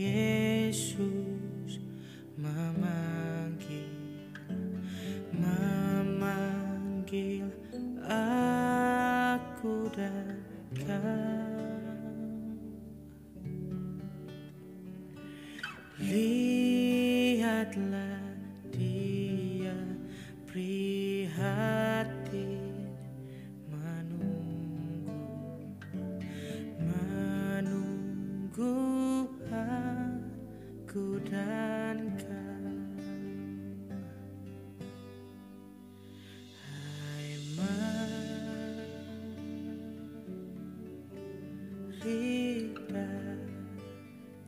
Yesus memanggil aku datang. Lihatlah dia prihatin menunggu aku dan kau. Hai, mari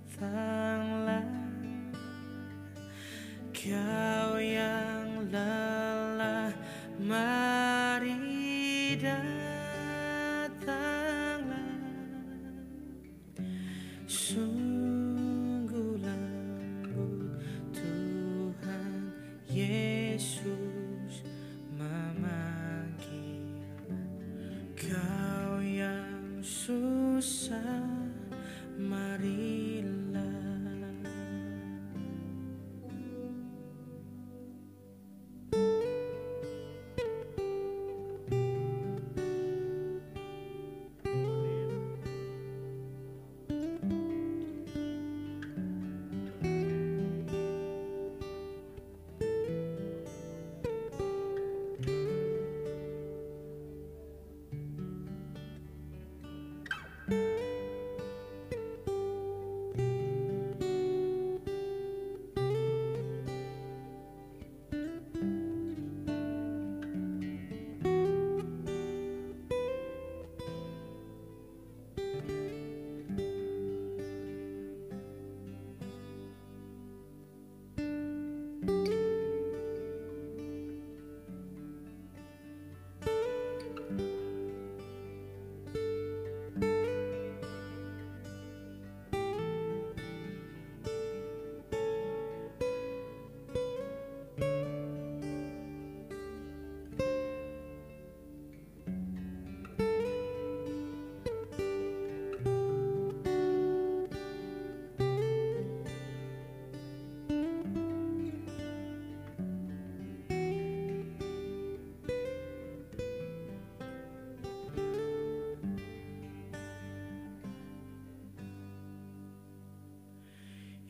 datanglah kau yang lelah, mari datanglah. Sungguh lembut Tuhan Yesus memanggil kau yang susah, marilah.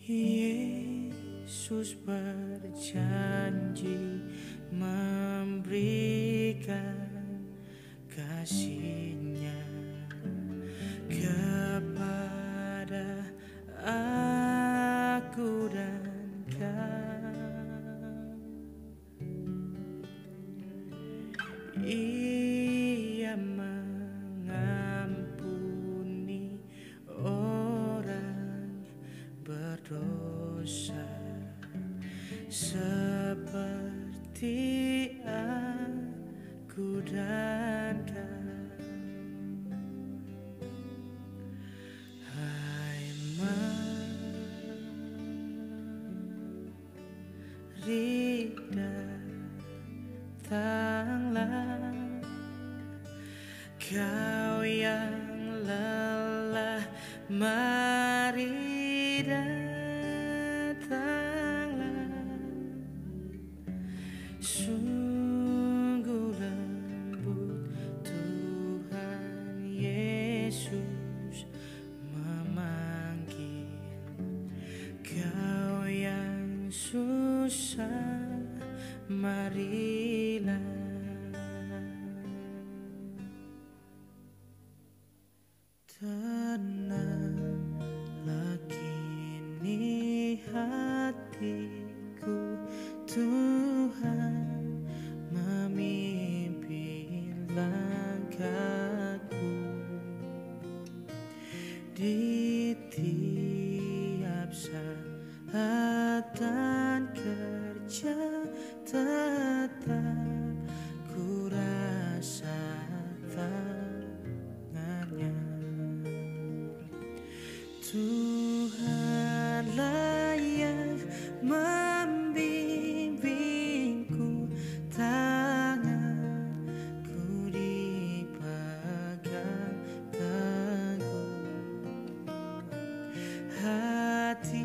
Yesus berjanji memberikan kasih-Nya kepada aku dan kau. Ia mengampuni orang berdosa seperti aku dan kau. Hai, mari datanglah kau yang lelah, mari datanglah. Sungguh lembut Tuhan Yesus memanggil kau yang susah, marilah. Tenanglah kini hatiku, Tuhan memimpin langkahku di tiap saat dan kerja, tetap ku rasa tangannya. Tuhanlah yang membimbingku, tanganku dipegang teguh, hati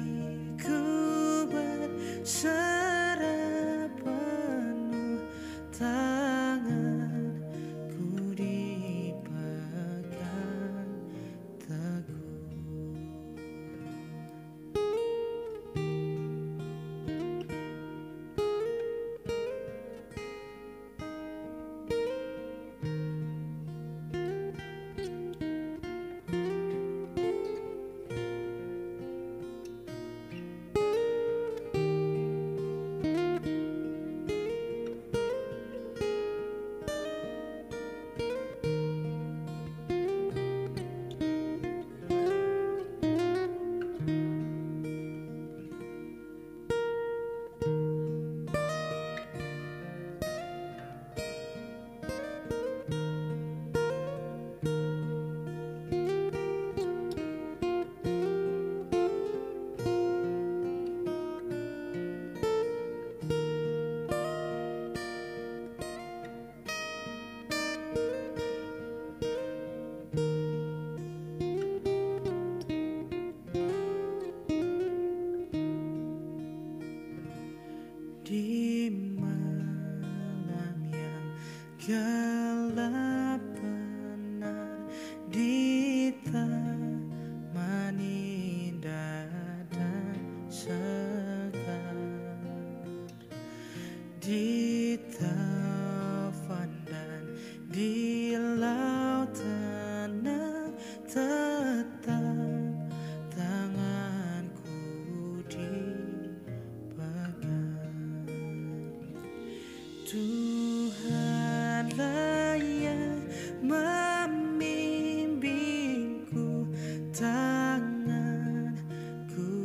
tanganku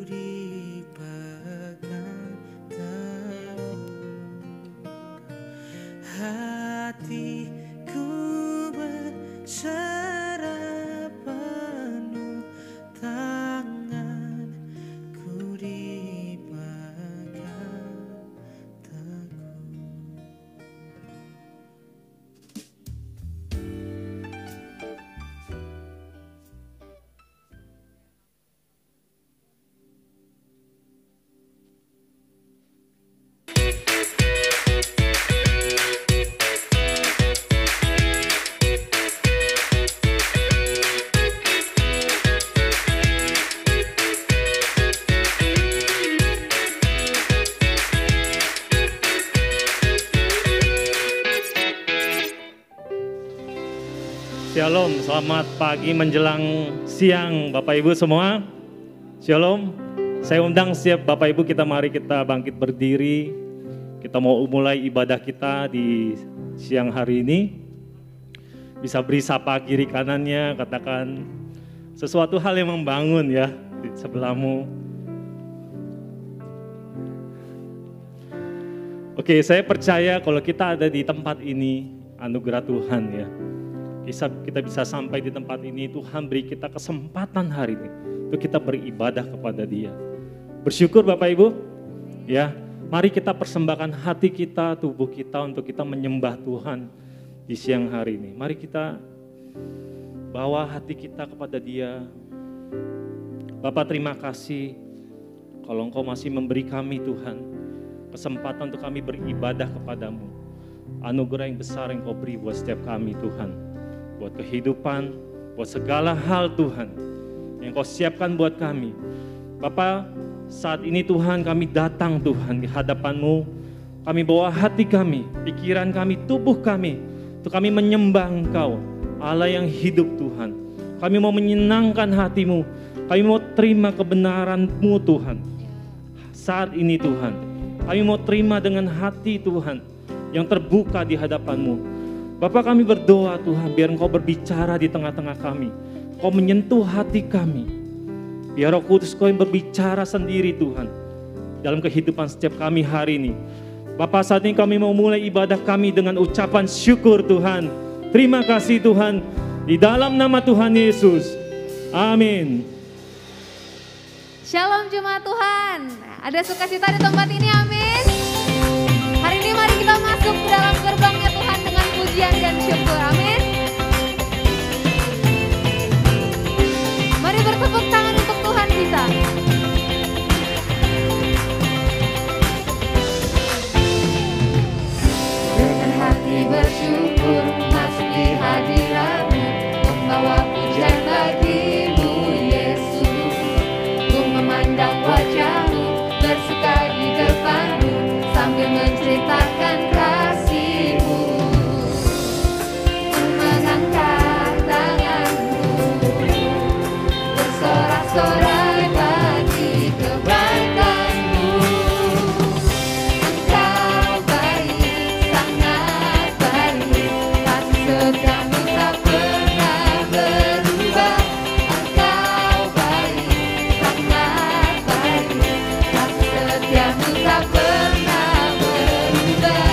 dipegang teguh, hatiku berserah penuh, tanganku dipegang teguh. Shalom, selamat pagi menjelang siang Bapak Ibu semua. Shalom, saya undang setiap Bapak Ibu mari kita bangkit berdiri. Kita mau mulai ibadah kita di siang hari ini. Bisa beri sapa kiri kanannya, katakan sesuatu hal yang membangun ya di sebelahmu. Oke, saya percaya kalau kita ada di tempat ini, anugerah Tuhan ya. Kita bisa sampai di tempat ini, Tuhan beri kita kesempatan hari ini untuk kita beribadah kepada Dia. Bersyukur Bapak Ibu, ya. Mari kita persembahkan hati kita, tubuh kita untuk kita menyembah Tuhan di siang hari ini. Mari kita bawa hati kita kepada Dia. Bapak, terima kasih kalau Engkau masih memberi kami Tuhan kesempatan untuk kami beribadah kepadamu. Anugerah yang besar yang Kau beri buat setiap kami Tuhan. Buat kehidupan, buat segala hal Tuhan yang Kau siapkan buat kami. Bapa, saat ini Tuhan kami datang Tuhan di hadapan-Mu. Kami bawa hati kami, pikiran kami, tubuh kami untuk kami menyembah Engkau, Allah yang hidup Tuhan. Kami mau menyenangkan hati-Mu, kami mau terima kebenaran-Mu Tuhan. Saat ini Tuhan, kami mau terima dengan hati Tuhan yang terbuka di hadapan-Mu. Bapak, kami berdoa Tuhan, biar Engkau berbicara di tengah-tengah kami. Kau menyentuh hati kami. Biar Roh Kudus Kau yang berbicara sendiri Tuhan, dalam kehidupan setiap kami hari ini. Bapak, saat ini kami mau mulai ibadah kami dengan ucapan syukur Tuhan. Terima kasih Tuhan, di dalam nama Tuhan Yesus. Amin. Shalom jemaat Tuhan. Ada sukacita di tempat ini, amin. Hari ini mari kita masuk ke dalam gerbangnya Tuhan dengan pujian dan syukur, amin. Mari bertepuk tangan untuk Tuhan kita. Dengan hati bersyukur masuk di hadirat-Mu, membawa pujian bagi-Mu Yesus. Ku memandang wajah-Mu, bersuka di depan-Mu, sambil menceritakan kasih-Mu. Ku mengangkat tangan-Mu, bersorak-sorai bagi kebaikan-Mu. Engkau baik, sangat baik, kasih setiamu tak pernah berubah. Engkau baik, sangat baik, kasih setiamu tak pernah berubah.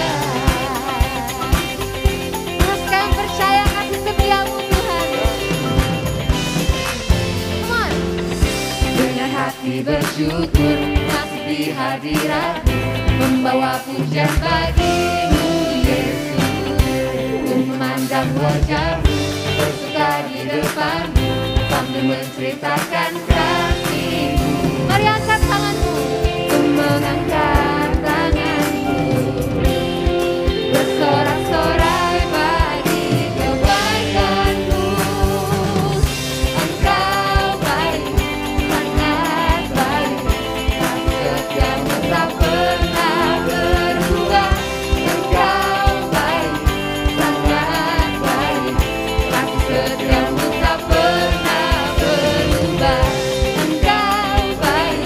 Terus kami percaya kasih setiamu Tuhan. Come on. Dengan hati bersyukur masuk di hadirat-Mu, membawa pujian bagi-Mu Yesus. Ku memandang wajah-Mu, bersuka di depan-Mu, sambil menceritakan kasih-Mu. Mari angkat tanganmu. Ku mengangkat tanganmu, bersorak-sorai bagi kebaikan-Mu. Engkau baik, sangat baik, kasih setiamu tak pernah berubah. Engkau baik, sangat baik, kasih setiamu tak pernah berubah. Engkau baik,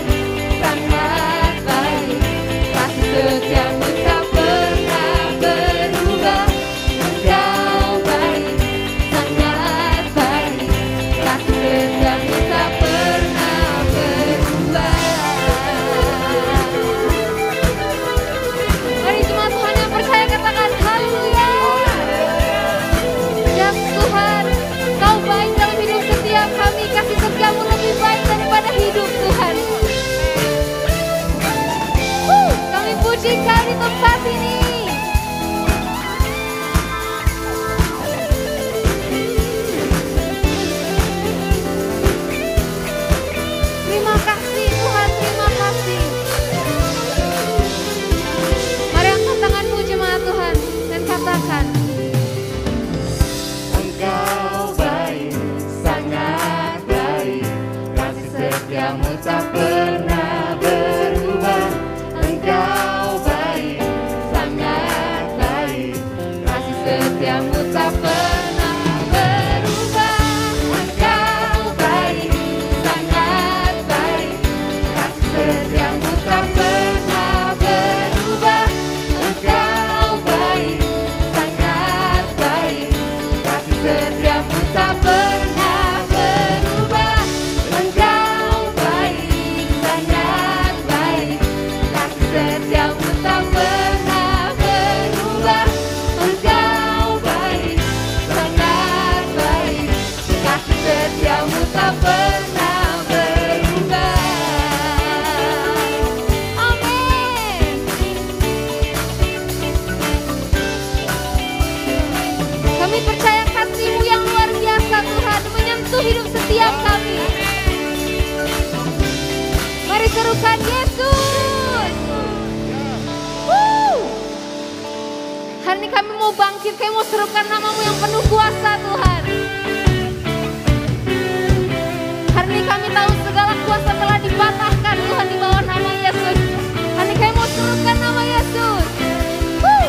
tempat ini. Terima kasih Tuhan, terima kasih. Mari angkat tanganmu jemaat Tuhan dan katakan, Engkau baik, sangat baik, kasih setiamu tak pernah berubah. Engkau baik, sangat baik, kasih setiamu tak pernah berubah. Engkau baik, sangat baik, kasih setiamu tak pernah berubah. Engkau baik, sangat baik, kasih setiamu tak pernah berubah. Engkau baik, sangat baik, kasih setiamu tak pernah berubah. Engkau baik, sangat baik, kasih setiamu tak pernah berubah. Amin. Kami percaya kasih-Mu yang luar biasa Tuhan menyentuh hidup setiap kami. Mari serukan Yesus. Woo. Hari ini kami mau bangkit, kami mau serukan nama-Mu yang penuh kuasa Tuhan. Hari ini kami tahu segala kuasa telah dipatahkan Tuhan di bawah nama Yesus. Hari ini kami mau serukan nama Yesus. Woo.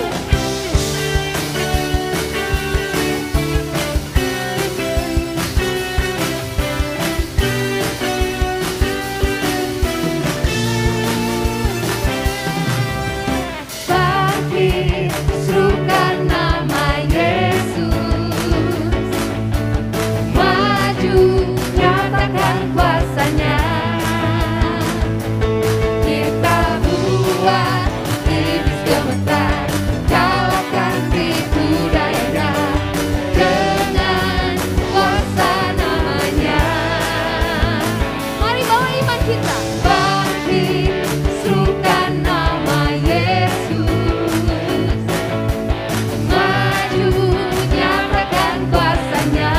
Bangkit, serukan nama Yesus. Maju, nyatakan kuasa-Nya. Kita buat iblis gemetar, kalahkan tipu dayanya dengan kuasa namanya. Mari bawa iman kita. Bangkit, serukan nama Yesus. Maju, nyatakan kuasa-Nya.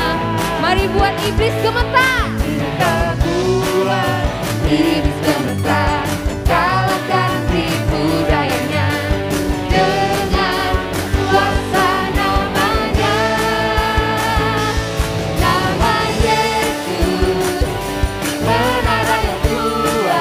Mari buat iblis gemetar. Kita buat iblis gemetar, kalahkan tipu dayanya dengan kuasa namanya. Nama Yesus, menara yang kuat.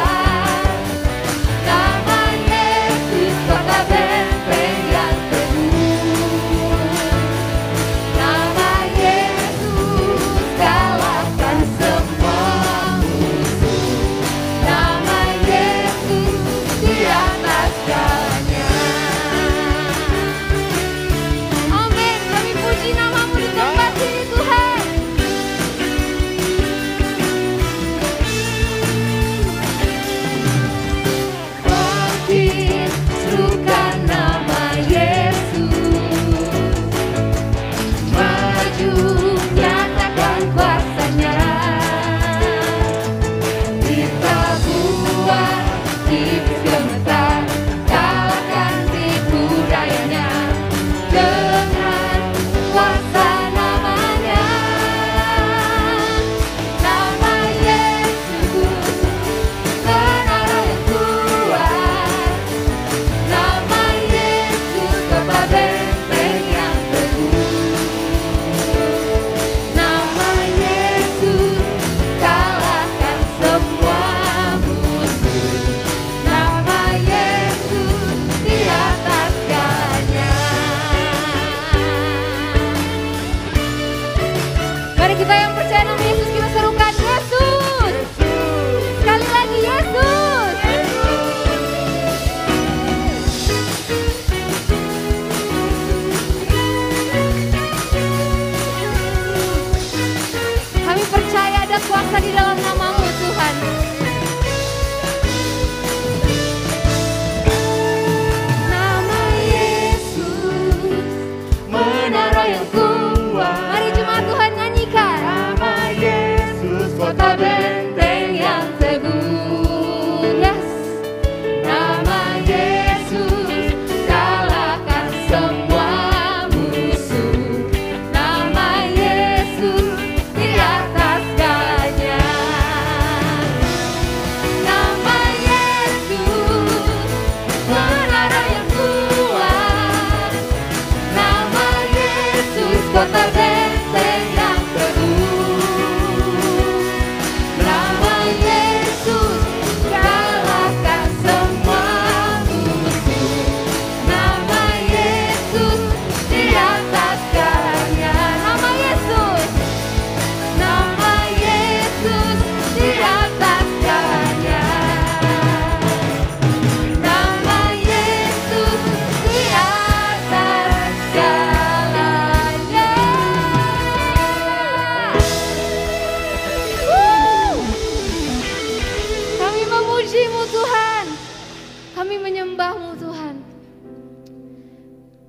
Kami menyembah-Mu Tuhan.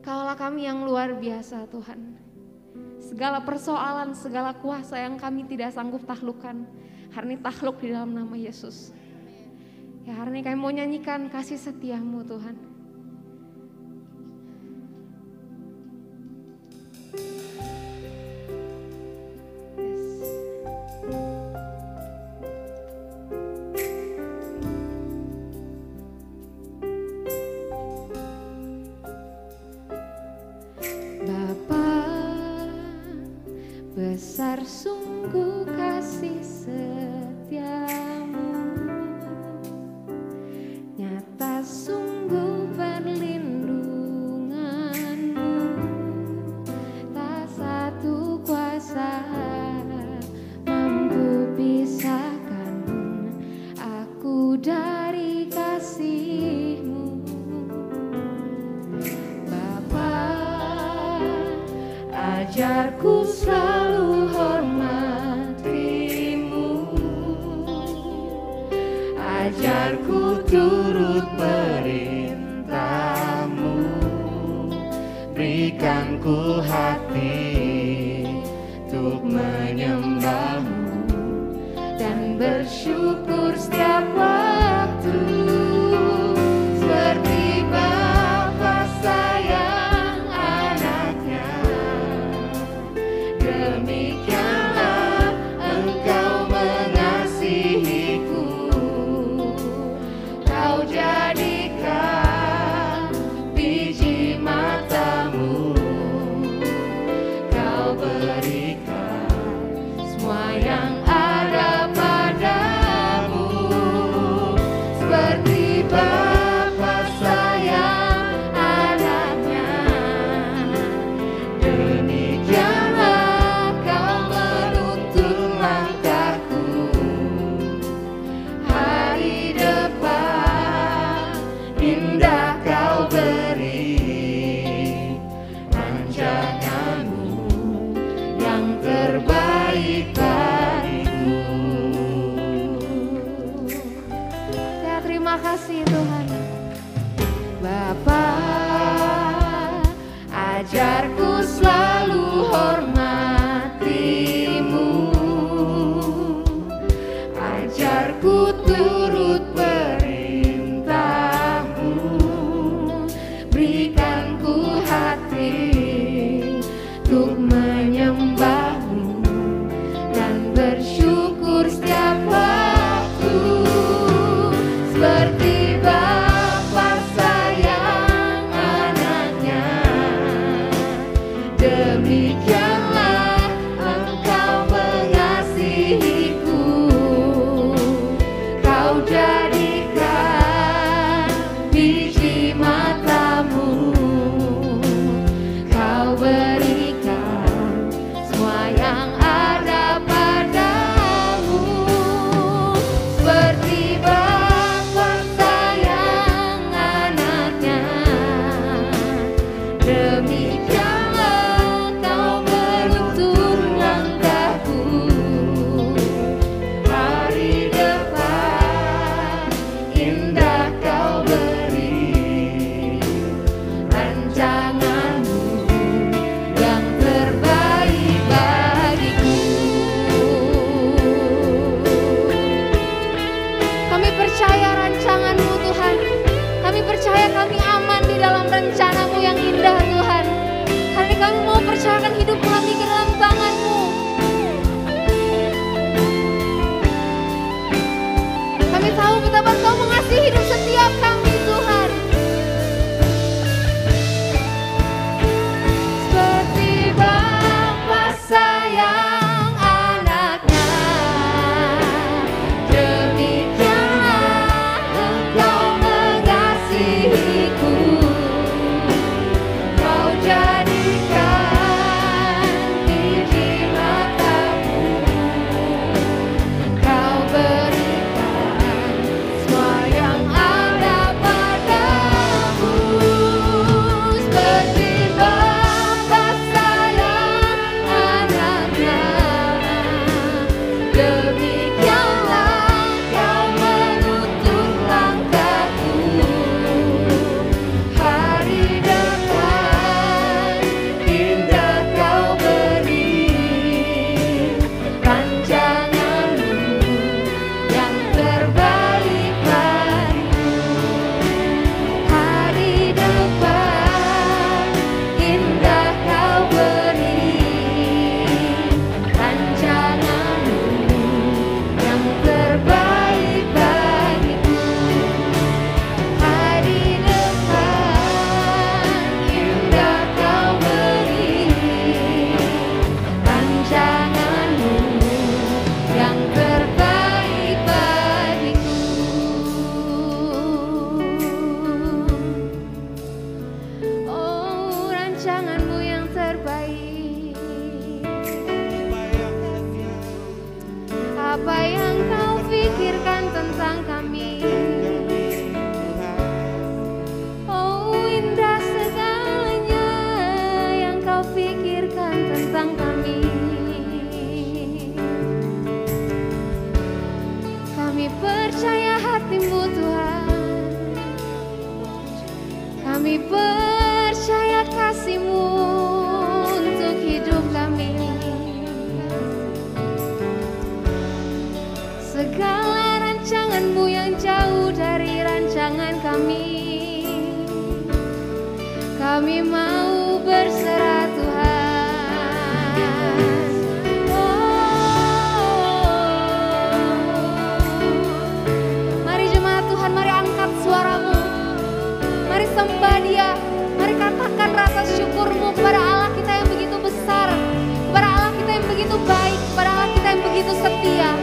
Kaulah kami yang luar biasa Tuhan. Segala persoalan, segala kuasa yang kami tidak sanggup taklukkan, hari ini takluk di dalam nama Yesus. Ya, hari ini kami mau nyanyikan kasih setia-Mu Tuhan. Besar sungguh kasih setiamu, nyata sungguh perlindunganmu, tak satu kuasa mampu pisahkan aku dari kasih-Mu. Bapa, ajarku selalu hormati-Mu, ajarku turut perintah-Mu, berikan ku hati untuk menyembah-Mu dan bersyukur setiap waktu, seperti Bapa sayang anaknya. Demikianlah Engkau mengasihiku, Kau jadikan biji mata-Mu, Kau berikan semua yang ada padamu, seperti Bapa sayang anaknya. Demikianlah Kau menuntun langkahku, hari depan indah Kau beri, rancangan-Mu yang terbaik bagiku. Ya, terima kasih Tuhan. Bapa, ajarku selalu hormati-Mu, ajarku turut perintah-Mu, berikan ku hati untuk menyembah-Mu dan bersyukur setiap waktu, seperti Bapa sayang anaknya. Demikianlah Engkau mengasihiku, Kau jadikan biji mata-Mu, Kau berikan semua yang ada padamu, seperti Bapa sayang anaknya. Demikianlah Kau menuntun langkahku, hari depan indah Kau beri, rancangan-Mu yang terbaik bagiku. Kami percaya rancangan-Mu Tuhan, kami percaya kami aman di dalam rencana-Mu yang indah Tuhan. Hari ini kami mau percayakan hidup kami ke dalam tangan-Mu. Kami tahu betapa Kau mengasihi hidup setiap kami Tuhan. Seperti Bapa sayang anaknya, demikianlah Engkau mengasihiku, Kau jadikan biji mata-Mu, Kau berikan semua yang ada percaya hati-Mu Tuhan. Kami percaya kasih-Mu untuk hidup kami. Segala rancangan-Mu yang jauh dari rancangan kami mau berserah Tuhan. Mari jemaat Tuhan, mari angkat suaramu, mari sembah Dia, mari katakan rasa syukur-Mu kepada Allah kita yang begitu besar, kepada Allah kita yang begitu baik, kepada Allah kita yang begitu setia.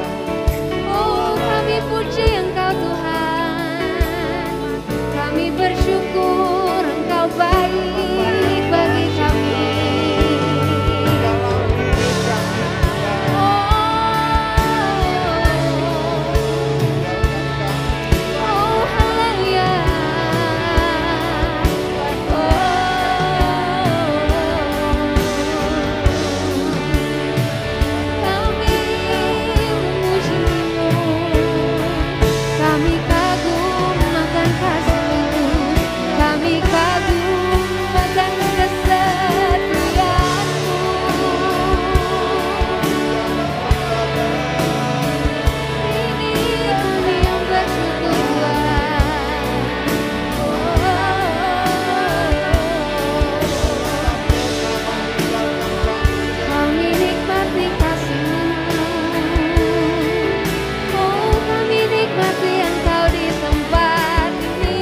Oh, kami puji Engkau Tuhan, kami bersyukur Engkau baik bagi kami. Oh, haleluya. Kami memuji-Mu, kami kagum akan kasih-Mu, kami kagum akan kesetiaan-Mu. Ini kami yang bersyukur Tuhan. Kami nikmati kasih-Mu. Oh, kami nikmati Engkau di tempat ini.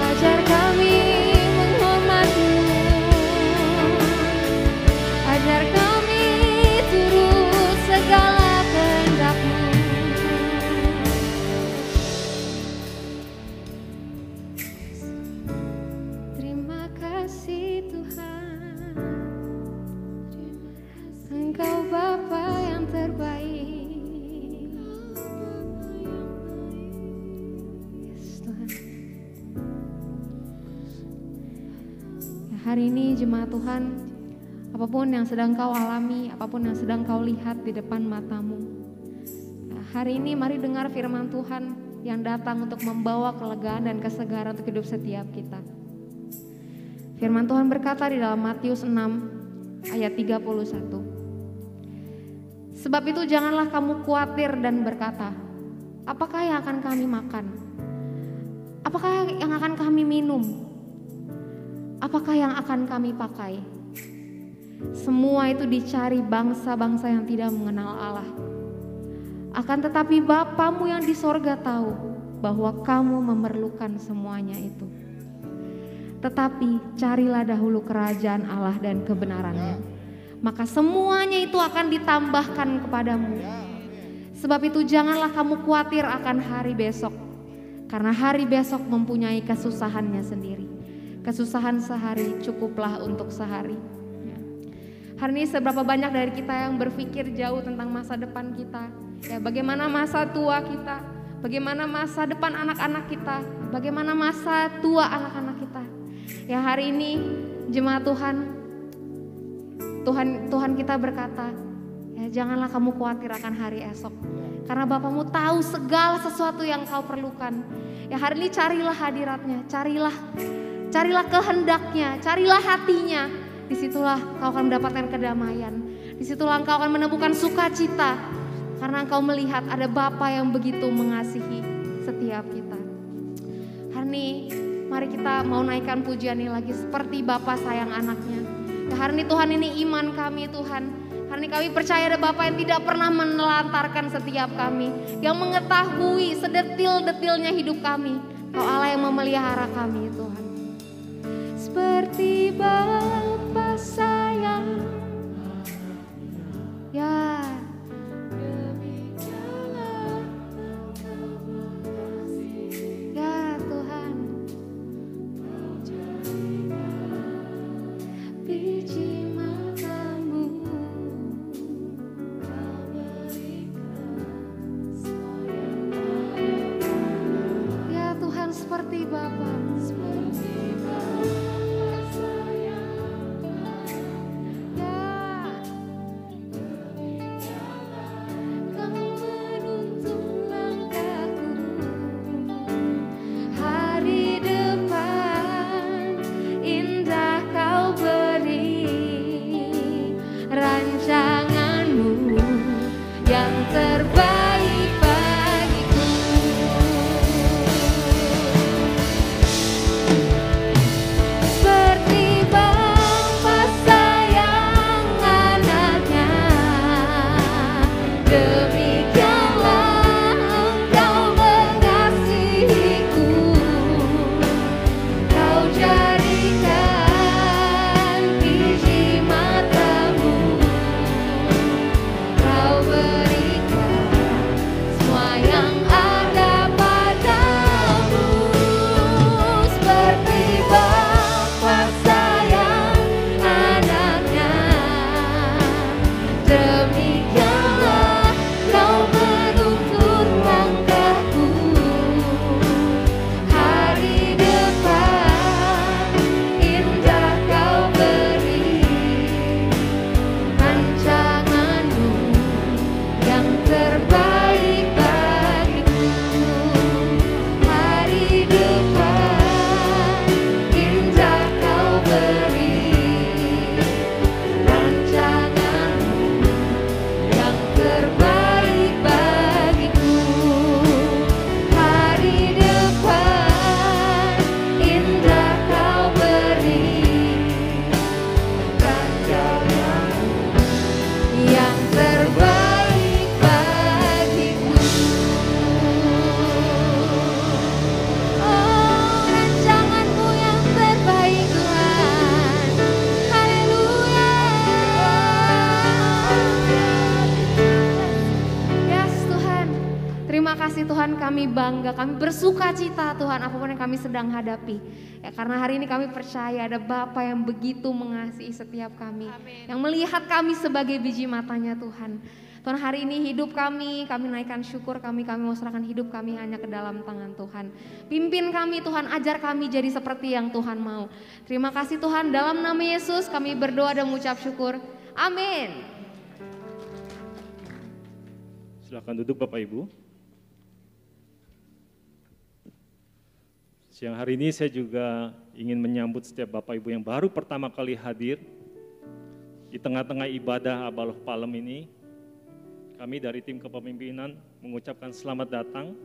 Ajar kami menghormat-Mu, ajar kami turut segala kehendak-Mu. Terima kasih Tuhan, Engkau Bapa yang terbaik. Yes, Tuhan. Ya, hari ini jemaat Tuhan, apapun yang sedang kau alami, apapun yang sedang kau lihat di depan matamu, ya, hari ini mari dengar firman Tuhan yang datang untuk membawa kelegaan dan kesegaran untuk hidup setiap kita. Firman Tuhan berkata di dalam Matius 6 ayat 31. Sebab itu janganlah kamu khawatir dan berkata, apakah yang akan kami makan? Apakah yang akan kami minum? Apakah yang akan kami pakai? Semua itu dicari bangsa-bangsa yang tidak mengenal Allah. Akan tetapi Bapamu yang di sorga tahu bahwa kamu memerlukan semuanya itu. Tetapi carilah dahulu kerajaan Allah dan kebenarannya, maka semuanya itu akan ditambahkan kepadamu. Sebab itu janganlah kamu khawatir akan hari besok, karena hari besok mempunyai kesusahannya sendiri. Kesusahan sehari cukuplah untuk sehari. Hari ini seberapa banyak dari kita yang berpikir jauh tentang masa depan kita, ya, bagaimana masa tua kita, bagaimana masa depan anak-anak kita, bagaimana masa tua anak-anak kita. Ya, hari ini jemaat Tuhan kita berkata, ya, janganlah kamu khawatir akan hari esok, karena Bapamu tahu segala sesuatu yang kau perlukan. Ya, hari ini carilah hadiratnya, carilah kehendaknya, carilah hatinya. Disitulah kau akan mendapatkan kedamaian, disitulah engkau akan menemukan sukacita, karena engkau melihat ada Bapa yang begitu mengasihi setiap kita. Hari ini mari kita mau naikkan pujian ini lagi, seperti Bapa sayang anaknya. Ya, hari ini Tuhan, ini iman kami Tuhan. Hari ini kami percaya ada Bapa yang tidak pernah menelantarkan setiap kami, yang mengetahui sedetil-detilnya hidup kami. Kau Allah yang memelihara kami Tuhan. Seperti Bapa sayang, ya, ya Tuhan, biji matamu kasih Tuhan, kami bangga, kami bersuka cita Tuhan apapun yang kami sedang hadapi. Ya, karena hari ini kami percaya ada Bapa yang begitu mengasihi setiap kami. Amin. Yang melihat kami sebagai biji matanya Tuhan. Tuhan, hari ini hidup kami naikkan syukur, kami mau serahkan hidup kami hanya ke dalam tangan Tuhan. Pimpin kami Tuhan, ajar kami jadi seperti yang Tuhan mau. Terima kasih Tuhan, dalam nama Yesus kami berdoa dan mengucap syukur. Amin. Silakan duduk Bapak Ibu. Siang hari ini saya juga ingin menyambut setiap Bapak Ibu yang baru pertama kali hadir di tengah-tengah ibadah Abaloh Palem ini. Kami dari tim kepemimpinan mengucapkan selamat datang.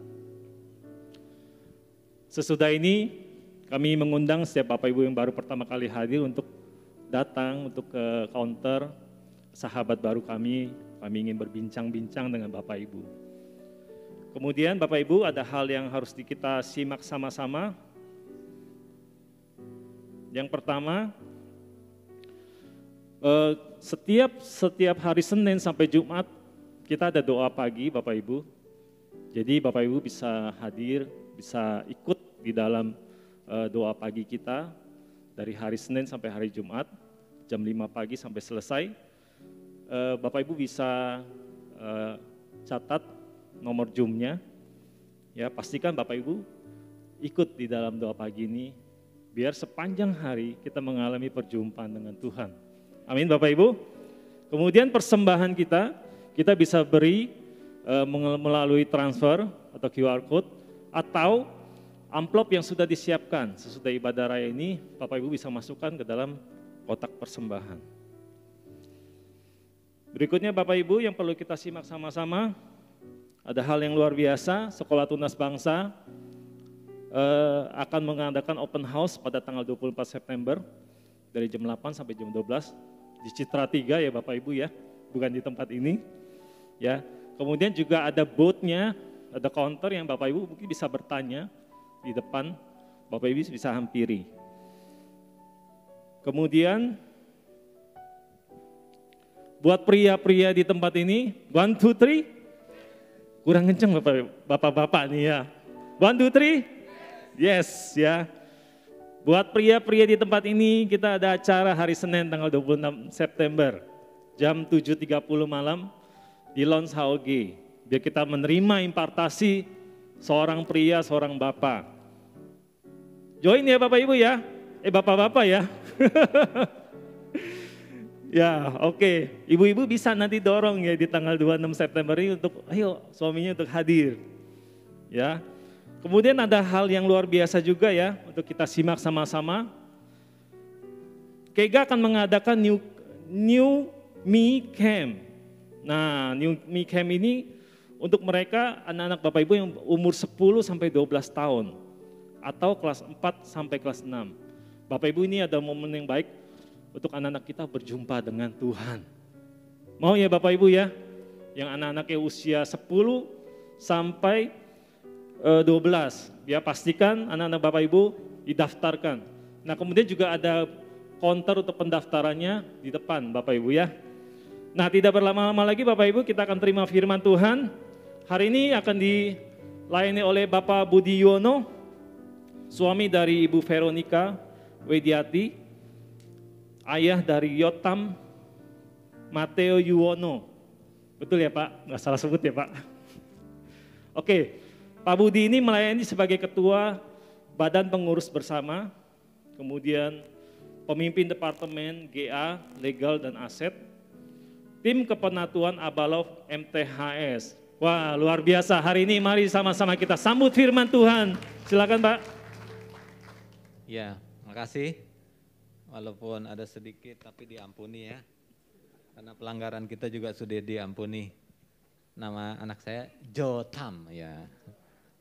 Sesudah ini kami mengundang setiap Bapak Ibu yang baru pertama kali hadir untuk datang untuk ke counter sahabat baru kami. Kami ingin berbincang-bincang dengan Bapak Ibu. Kemudian Bapak Ibu ada hal yang harus kita simak sama-sama. Yang pertama, setiap hari Senin sampai Jumat kita ada doa pagi Bapak Ibu. Jadi Bapak Ibu bisa hadir, bisa ikut di dalam doa pagi kita dari hari Senin sampai hari Jumat jam 5 pagi sampai selesai. Bapak Ibu bisa catat nomor Zoom-nya. Ya, pastikan Bapak Ibu ikut di dalam doa pagi ini biar sepanjang hari kita mengalami perjumpaan dengan Tuhan. Amin Bapak Ibu. Kemudian persembahan kita bisa beri melalui transfer atau QR code atau amplop yang sudah disiapkan sesudah ibadah raya ini, Bapak Ibu bisa masukkan ke dalam kotak persembahan. Berikutnya Bapak Ibu yang perlu kita simak sama-sama, ada hal yang luar biasa, Sekolah Tunas Bangsa akan mengadakan open house pada tanggal 24 September dari jam 8 sampai jam 12 di Citra 3 ya Bapak Ibu ya, bukan di tempat ini. Ya, kemudian juga ada booth-nya, ada counter yang Bapak Ibu mungkin bisa bertanya di depan, Bapak Ibu bisa hampiri. Kemudian buat pria-pria di tempat ini, 1, 2, 3, kurang kenceng Bapak-bapak nih ya. 1, 2, 3, yes ya. Buat pria-pria di tempat ini kita ada acara hari Senin tanggal 26 September jam 7.30 malam. Di Lounge HOG, biar kita menerima impartasi seorang pria, seorang bapak. Join ya Bapak Ibu ya, Bapak-bapak ya. Ya oke, ibu-ibu bisa nanti dorong ya di tanggal 26 September ini untuk, ayo suaminya untuk hadir. Ya, kemudian ada hal yang luar biasa juga ya, untuk kita simak sama-sama. Kega akan mengadakan New Me Camp. Nah, New Me Camp ini untuk mereka anak-anak Bapak Ibu yang umur 10 sampai 12 tahun atau kelas 4 sampai kelas 6. Bapak Ibu ini ada momen yang baik untuk anak-anak kita berjumpa dengan Tuhan. Mau ya Bapak Ibu ya? Yang anak-anaknya usia 10 sampai 12. Ya pastikan anak-anak Bapak Ibu didaftarkan. Nah, kemudian juga ada counter untuk pendaftarannya di depan Bapak Ibu ya. Nah, tidak berlama-lama lagi Bapak Ibu, kita akan terima firman Tuhan. Hari ini akan dilayani oleh Bapak Budi Yuwono, suami dari Ibu Veronica Wediati, ayah dari Yotam Mateo Yuwono. Betul ya Pak? Nggak salah sebut ya Pak? Oke, Pak Budi ini melayani sebagai ketua Badan Pengurus Bersama, kemudian pemimpin Departemen GA, Legal dan Aset, Tim Kepenatuan Abaloh MTHS. Wah luar biasa, hari ini mari sama-sama kita sambut firman Tuhan. Silakan Pak. Ya, makasih. Walaupun ada sedikit tapi diampuni ya. Karena pelanggaran kita juga sudah diampuni. Nama anak saya Jotam ya.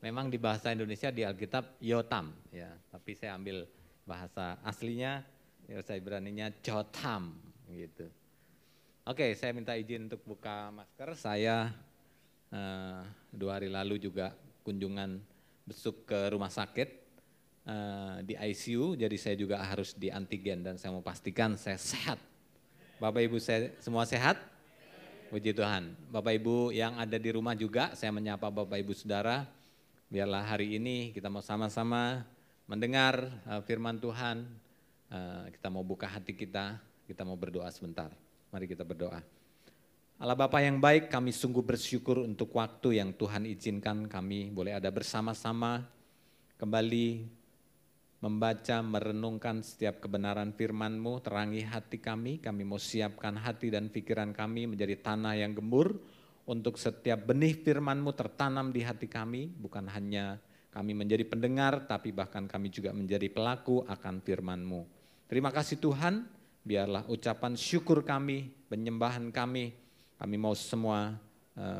Memang di bahasa Indonesia di Alkitab Yotam ya. Tapi saya ambil bahasa aslinya, bahasa Ibraninya Jotam gitu. Oke, saya minta izin untuk buka masker. Saya 2 hari lalu juga kunjungan besuk ke rumah sakit di ICU, jadi saya juga harus di antigen dan saya mau pastikan saya sehat. Bapak Ibu saya semua sehat? Puji Tuhan. Bapak Ibu yang ada di rumah juga, saya menyapa Bapak Ibu Saudara. Biarlah hari ini kita mau sama-sama mendengar firman Tuhan. Kita mau buka hati kita mau berdoa sebentar. Mari kita berdoa. Allah Bapa yang baik, kami sungguh bersyukur untuk waktu yang Tuhan izinkan kami boleh ada bersama-sama kembali membaca, merenungkan setiap kebenaran firman-Mu, terangi hati kami mau siapkan hati dan pikiran kami menjadi tanah yang gembur, untuk setiap benih firman-Mu tertanam di hati kami, bukan hanya kami menjadi pendengar, tapi bahkan kami juga menjadi pelaku akan firman-Mu. Terima kasih Tuhan, biarlah ucapan syukur kami, penyembahan kami mau semua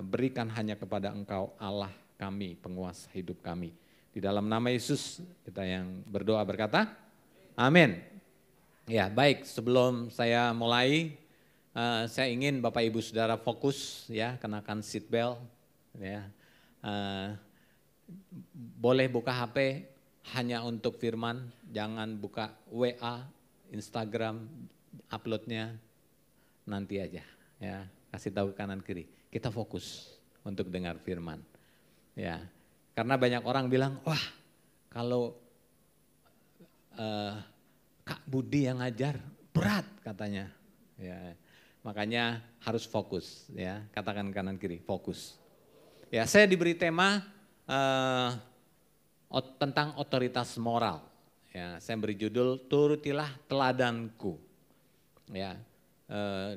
berikan hanya kepada Engkau Allah kami, penguasa hidup kami. Di dalam nama Yesus kita yang berdoa berkata, amin. Ya baik, sebelum saya mulai, saya ingin Bapak Ibu Saudara fokus ya, kenakan seat belt. Ya. Boleh buka HP hanya untuk firman, jangan buka WA, Instagram, uploadnya nanti aja. Ya, kasih tahu kanan kiri, kita fokus untuk dengar firman. Ya. Karena banyak orang bilang, wah kalau Kak Budi yang ngajar berat katanya. Ya, makanya harus fokus ya, katakan kanan kiri, fokus. Ya, saya diberi tema tentang otoritas moral. Ya, saya beri judul turutilah teladanku. Ya,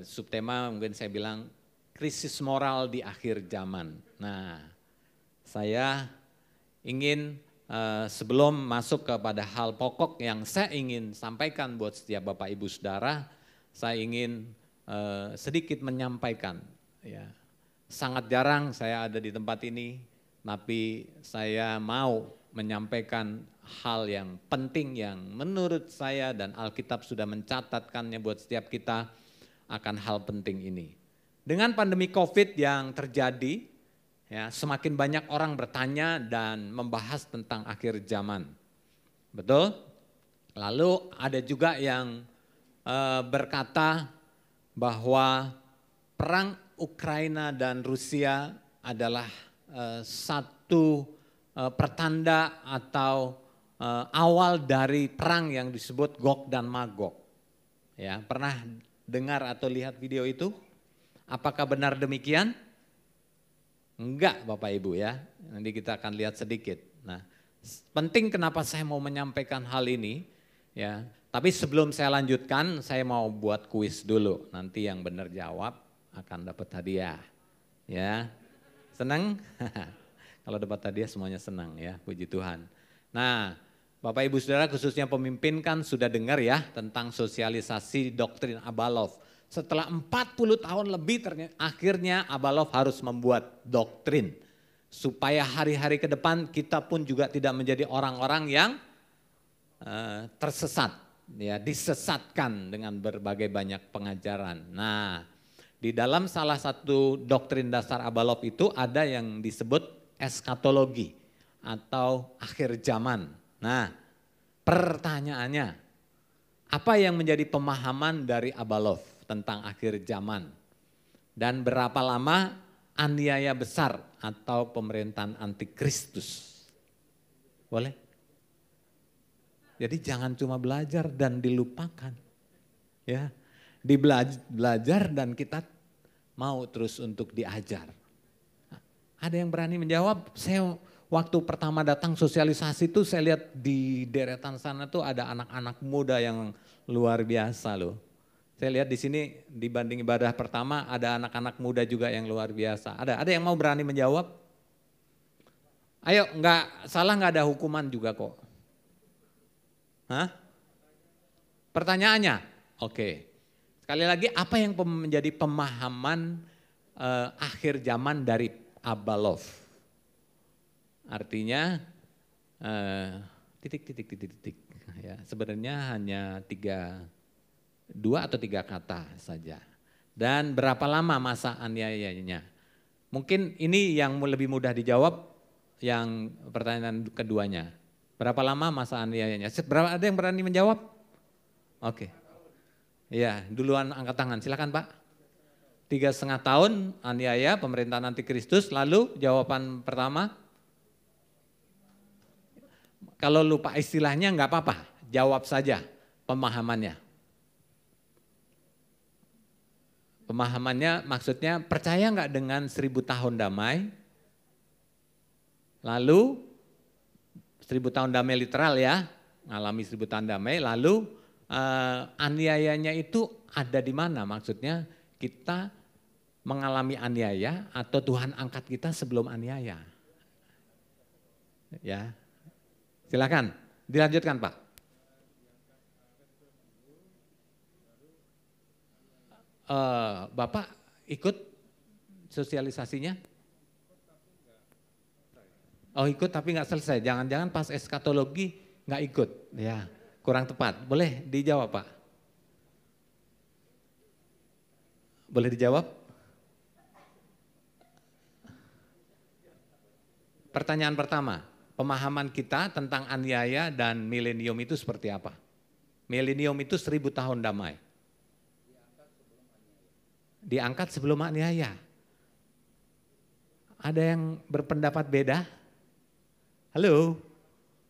subtema mungkin saya bilang krisis moral di akhir zaman. Nah, saya ingin sebelum masuk kepada hal pokok yang saya ingin sampaikan buat setiap Bapak Ibu Saudara, saya ingin sedikit menyampaikan. Ya, sangat jarang saya ada di tempat ini, tapi saya mau menyampaikan hal yang penting yang menurut saya dan Alkitab sudah mencatatkannya buat setiap kita akan hal penting ini. Dengan pandemi COVID yang terjadi, ya, semakin banyak orang bertanya dan membahas tentang akhir zaman. Betul? Lalu ada juga yang berkata bahwa perang Ukraina dan Rusia adalah satu pertanda atau awal dari perang yang disebut Gog dan Magog. Ya, pernah dengar atau lihat video itu? Apakah benar demikian? Enggak Bapak Ibu ya, nanti kita akan lihat sedikit. Nah, penting kenapa saya mau menyampaikan hal ini ya. Tapi sebelum saya lanjutkan, saya mau buat kuis dulu. Nanti yang benar jawab akan dapat hadiah. Ya, senang? Kalau dapat hadiah semuanya senang ya, puji Tuhan. Nah, Bapak Ibu Saudara khususnya pemimpin kan sudah dengar ya tentang sosialisasi doktrin Abalov. Setelah 40 tahun lebih akhirnya Abalov harus membuat doktrin. Supaya hari-hari ke depan kita pun juga tidak menjadi orang-orang yang tersesat. Ya, disesatkan dengan berbagai banyak pengajaran. Nah, di dalam salah satu doktrin dasar Abalov itu ada yang disebut eskatologi atau akhir zaman. Nah, pertanyaannya, apa yang menjadi pemahaman dari Abalov tentang akhir zaman? Dan berapa lama aniaya besar atau pemerintahan antikristus? Boleh? Jadi jangan cuma belajar dan dilupakan. Ya, belajar dan kita mau terus untuk diajar. Ada yang berani menjawab? Saya waktu pertama datang sosialisasi itu saya lihat di deretan sana tuh ada anak-anak muda yang luar biasa loh. Saya lihat di sini dibanding ibadah pertama ada anak-anak muda juga yang luar biasa. Ada yang mau berani menjawab? Ayo, nggak salah, nggak ada hukuman juga kok. Hah? Pertanyaannya, oke. Sekali lagi, apa yang menjadi pemahaman akhir zaman dari Abalov? Artinya titik. Ya, sebenarnya hanya 2 atau 3 kata saja. Dan berapa lama masa aniayanya? Mungkin ini yang lebih mudah dijawab, yang pertanyaan keduanya. Berapa lama masa aniayanya? Ada yang berani menjawab? Oke. Iya, duluan angkat tangan, silakan Pak. 3,5 tahun aniaya pemerintahan antikristus. Lalu jawaban pertama, kalau lupa istilahnya nggak apa-apa, jawab saja pemahamannya. Pemahamannya maksudnya percaya nggak dengan 1000 tahun damai? Lalu 1000 tahun damai literal ya, ngalami 1000 tahun damai. Lalu aniayanya itu ada di mana? Maksudnya kita mengalami aniaya atau Tuhan angkat kita sebelum aniaya? Ya, silakan dilanjutkan Pak. Bapak ikut sosialisasinya? Oh ikut tapi nggak selesai, jangan-jangan pas eskatologi nggak ikut, ya kurang tepat. Boleh dijawab Pak? Boleh dijawab? Pertanyaan pertama, pemahaman kita tentang aniaya dan milenium itu seperti apa? Milenium itu 1000 tahun damai. Diangkat sebelum aniaya. Ada yang berpendapat beda? Halo?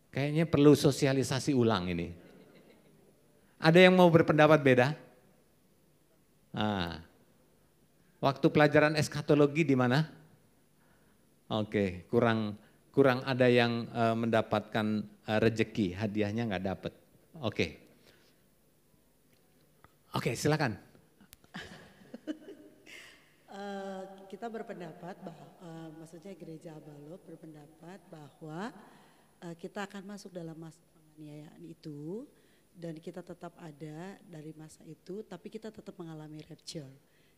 Kayaknya perlu sosialisasi ulang ini. Ada yang mau berpendapat beda? Nah, waktu pelajaran eskatologi di mana? Oke, kurang ada yang mendapatkan rejeki, hadiahnya nggak dapat. Oke, silakan. Kita berpendapat bahwa, maksudnya Gereja Abalok berpendapat bahwa kita akan masuk dalam masa penganiayaan itu dan kita tetap ada dari masa itu, tapi kita tetap mengalami rapture.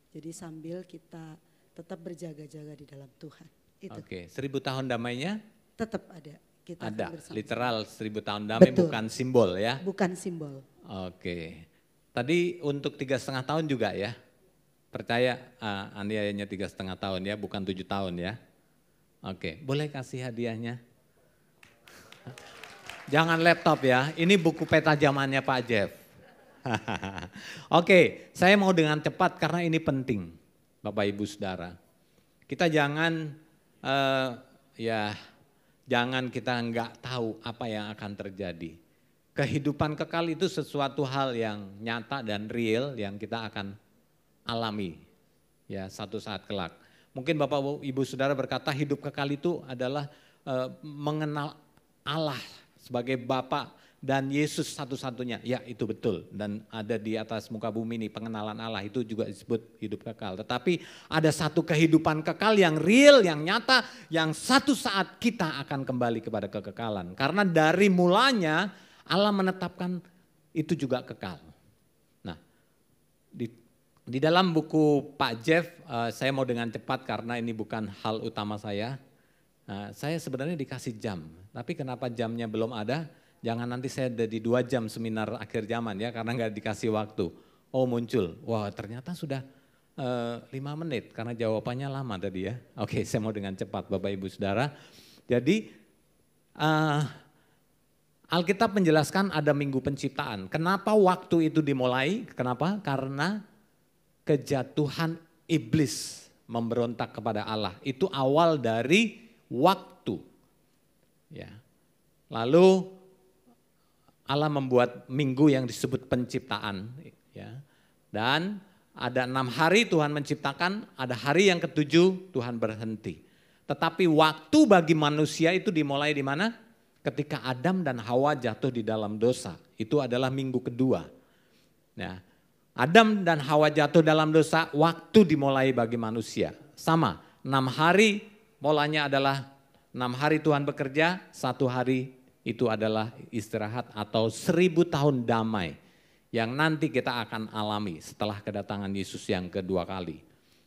Jadi sambil kita tetap berjaga-jaga di dalam Tuhan. Itu. Oke, 1000 tahun damainya? Tetap ada. Kita ada, akan literal 1000 tahun damai. Betul. Bukan simbol ya? Bukan simbol. Oke, tadi untuk 3,5 tahun juga ya? Percaya aniayanya 3,5 tahun ya, bukan 7 tahun ya. Oke, boleh kasih hadiahnya? Jangan laptop ya, ini buku peta zamannya Pak Jeff. Oke, saya mau dengan cepat karena ini penting Bapak Ibu Saudara. Kita jangan jangan kita nggak tahu apa yang akan terjadi. Kehidupan kekal itu sesuatu hal yang nyata dan real yang kita akan alami ya satu saat kelak. Mungkin Bapak Ibu Saudara berkata hidup kekal itu adalah mengenal Allah sebagai Bapa dan Yesus satu-satunya. Ya itu betul dan ada di atas muka bumi ini pengenalan Allah itu juga disebut hidup kekal. Tetapi ada satu kehidupan kekal yang real, yang nyata, yang satu saat kita akan kembali kepada kekekalan. Karena dari mulanya Allah menetapkan itu juga kekal. Nah di dalam buku Pak Jeff, saya mau dengan cepat karena ini bukan hal utama saya. Saya sebenarnya dikasih jam, tapi kenapa jamnya belum ada? Jangan nanti saya ada di 2 jam seminar akhir zaman ya, karena nggak dikasih waktu. Oh muncul, wah ternyata sudah 5 menit karena jawabannya lama tadi ya. Oke, saya mau dengan cepat Bapak Ibu Saudara. Jadi Alkitab menjelaskan ada minggu penciptaan. Kenapa waktu itu dimulai? Kenapa? Karena kejatuhan iblis memberontak kepada Allah. Itu awal dari waktu. Ya. Lalu Allah membuat minggu yang disebut penciptaan. Ya. Dan ada 6 hari Tuhan menciptakan, ada hari yang ke-7 Tuhan berhenti. Tetapi waktu bagi manusia itu dimulai di mana? Ketika Adam dan Hawa jatuh di dalam dosa. Itu adalah minggu kedua. Ya. Adam dan Hawa jatuh dalam dosa, waktu dimulai bagi manusia. Sama, 6 hari mulanya adalah 6 hari Tuhan bekerja, 1 hari itu adalah istirahat atau 1000 tahun damai. Yang nanti kita akan alami setelah kedatangan Yesus yang kedua kali.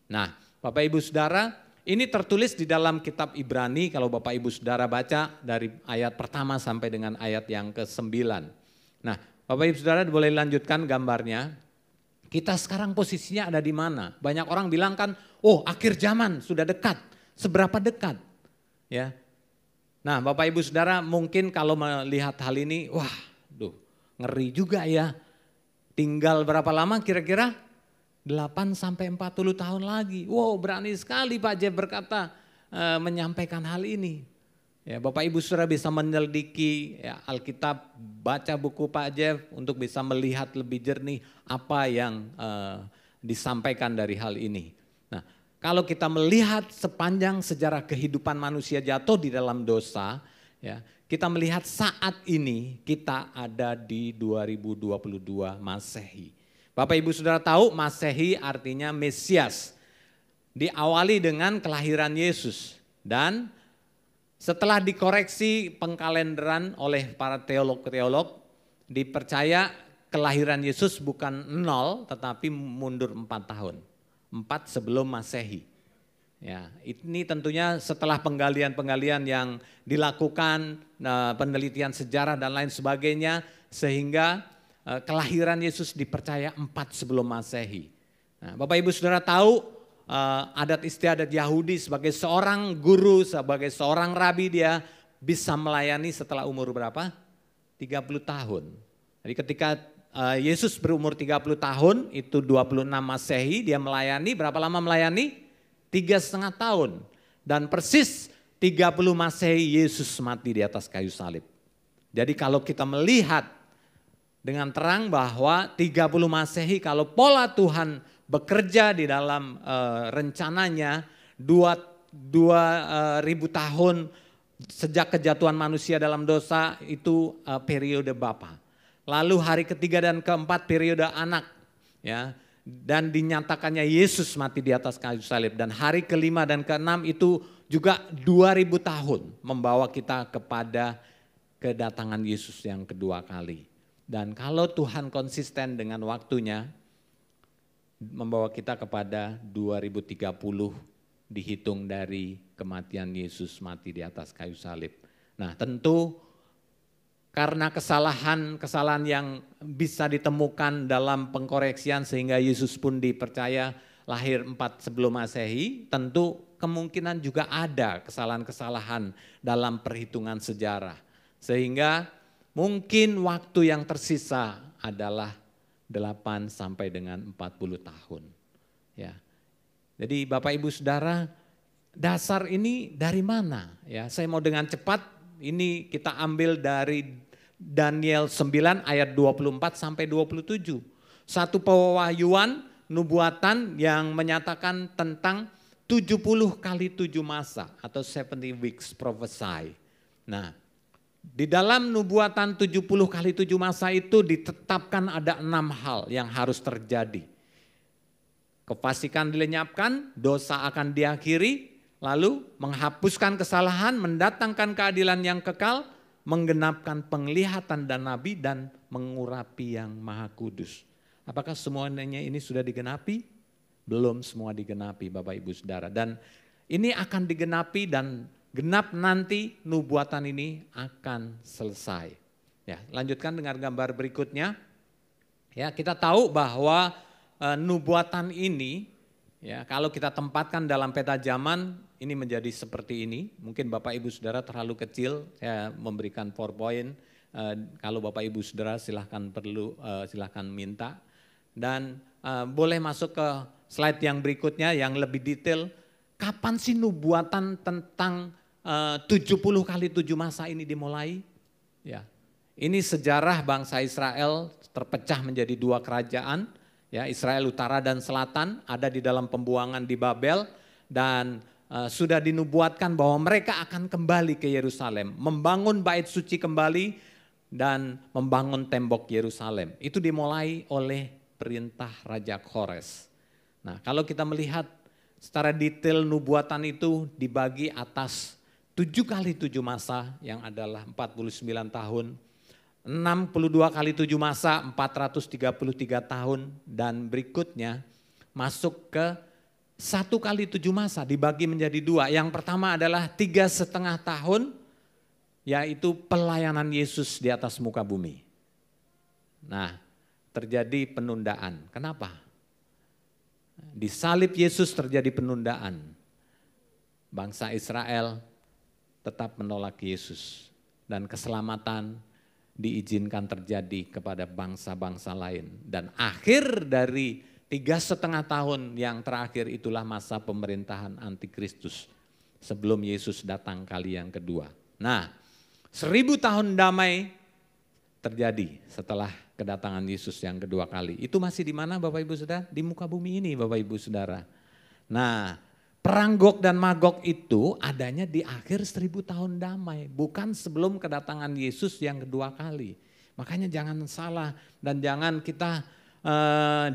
Nah Bapak Ibu Saudara, ini tertulis di dalam kitab Ibrani kalau Bapak Ibu Saudara baca dari ayat pertama sampai dengan ayat yang ke-9. Nah Bapak Ibu Saudara boleh lanjutkan gambarnya. Kita sekarang posisinya ada di mana? Banyak orang bilang kan, oh akhir zaman sudah dekat. Seberapa dekat? Ya. Nah Bapak Ibu Saudara mungkin kalau melihat hal ini, wah ngeri juga ya. Tinggal berapa lama kira-kira? 8-40 tahun lagi. Wow, berani sekali Pak Jeff berkata, menyampaikan hal ini. Ya, Bapak Ibu Saudara bisa menyelidiki ya, Alkitab, baca buku Pak Jeff untuk bisa melihat lebih jernih apa yang disampaikan dari hal ini. Nah, kalau kita melihat sepanjang sejarah kehidupan manusia jatuh di dalam dosa, ya, kita melihat saat ini kita ada di 2022 Masehi. Bapak Ibu Saudara tahu Masehi artinya Mesias. Diawali dengan kelahiran Yesus dan setelah dikoreksi pengkalenderan oleh para teolog-teolog, dipercaya kelahiran Yesus bukan 0 tetapi mundur 4 tahun. 4 sebelum Masehi. Ya, ini tentunya setelah penggalian-penggalian yang dilakukan, penelitian sejarah dan lain sebagainya, sehingga kelahiran Yesus dipercaya 4 sebelum Masehi. Nah, Bapak Ibu Saudara tahu, adat istiadat Yahudi sebagai seorang guru, sebagai seorang rabi dia bisa melayani setelah umur berapa? 30 tahun. Jadi ketika Yesus berumur 30 tahun, itu 26 Masehi, dia melayani, berapa lama melayani? 3,5 tahun. Dan persis 30 Masehi Yesus mati di atas kayu salib. Jadi kalau kita melihat dengan terang bahwa 30 Masehi kalau pola Tuhan bekerja di dalam rencananya 2000 tahun sejak kejatuhan manusia dalam dosa itu periode Bapa. Lalu hari ketiga dan keempat periode anak, ya, dan dinyatakannya Yesus mati di atas kayu salib. Dan hari kelima dan keenam itu juga 2000 tahun membawa kita kepada kedatangan Yesus yang kedua kali. Dan kalau Tuhan konsisten dengan waktunya, membawa kita kepada 2030 dihitung dari kematian Yesus mati di atas kayu salib. Nah, tentu karena kesalahan yang bisa ditemukan dalam pengkoreksian sehingga Yesus pun dipercaya lahir 4 sebelum Masehi, tentu kemungkinan juga ada kesalahan-kesalahan dalam perhitungan sejarah. Sehingga mungkin waktu yang tersisa adalah 8 sampai dengan 40 tahun. Ya. Jadi Bapak Ibu Saudara, dasar ini dari mana? Ya, saya mau dengan cepat ini kita ambil dari Daniel 9 ayat 24 sampai 27. Satu pewahyuan nubuatan yang menyatakan tentang 70 kali 7 masa atau 70 weeks prophesy. Nah, di dalam nubuatan 70 kali 7 masa itu ditetapkan ada 6 hal yang harus terjadi. Kefasikan dilenyapkan, dosa akan diakhiri, lalu menghapuskan kesalahan, mendatangkan keadilan yang kekal, menggenapkan penglihatan dan nabi, dan mengurapi yang maha kudus. Apakah semuanya ini sudah digenapi? Belum semua digenapi Bapak Ibu Saudara. Dan ini akan digenapi dan genap nanti nubuatan ini akan selesai. Ya, lanjutkan dengan gambar berikutnya. Ya, kita tahu bahwa nubuatan ini, ya, kalau kita tempatkan dalam peta zaman, ini menjadi seperti ini. Mungkin Bapak Ibu Saudara terlalu kecil, saya memberikan PowerPoint. Kalau Bapak Ibu Saudara silahkan silahkan minta. Dan boleh masuk ke slide yang berikutnya yang lebih detail. Kapan sih nubuatan tentang 70 kali 7 masa ini dimulai? Ya, ini sejarah bangsa Israel terpecah menjadi 2 kerajaan. Ya, Israel utara dan selatan ada di dalam pembuangan di Babel. Dan sudah dinubuatkan bahwa mereka akan kembali ke Yerusalem. Membangun bait suci kembali dan membangun tembok Yerusalem. Itu dimulai oleh perintah Raja Kores. Nah, kalau kita melihat secara detail nubuatan itu dibagi atas 7 kali 7 masa yang adalah 49 tahun, 62 kali 7 masa 433 tahun, dan berikutnya masuk ke 1 kali 7 masa dibagi menjadi 2. Yang pertama adalah 3,5 tahun, yaitu pelayanan Yesus di atas muka bumi. Nah, terjadi penundaan. Kenapa? Di salib Yesus terjadi penundaan. Bangsa Israel tetap menolak Yesus dan keselamatan diizinkan terjadi kepada bangsa-bangsa lain. Dan akhir dari 3,5 tahun yang terakhir itulah masa pemerintahan antikristus sebelum Yesus datang kali yang kedua. Nah, 1000 tahun damai terjadi setelah kedatangan Yesus yang kedua kali. Itu masih di mana Bapak Ibu Saudara? Di muka bumi ini Bapak Ibu Saudara. Nah, perang Gog dan Magog itu adanya di akhir 1000 tahun damai, bukan sebelum kedatangan Yesus yang kedua kali. Makanya jangan salah dan jangan kita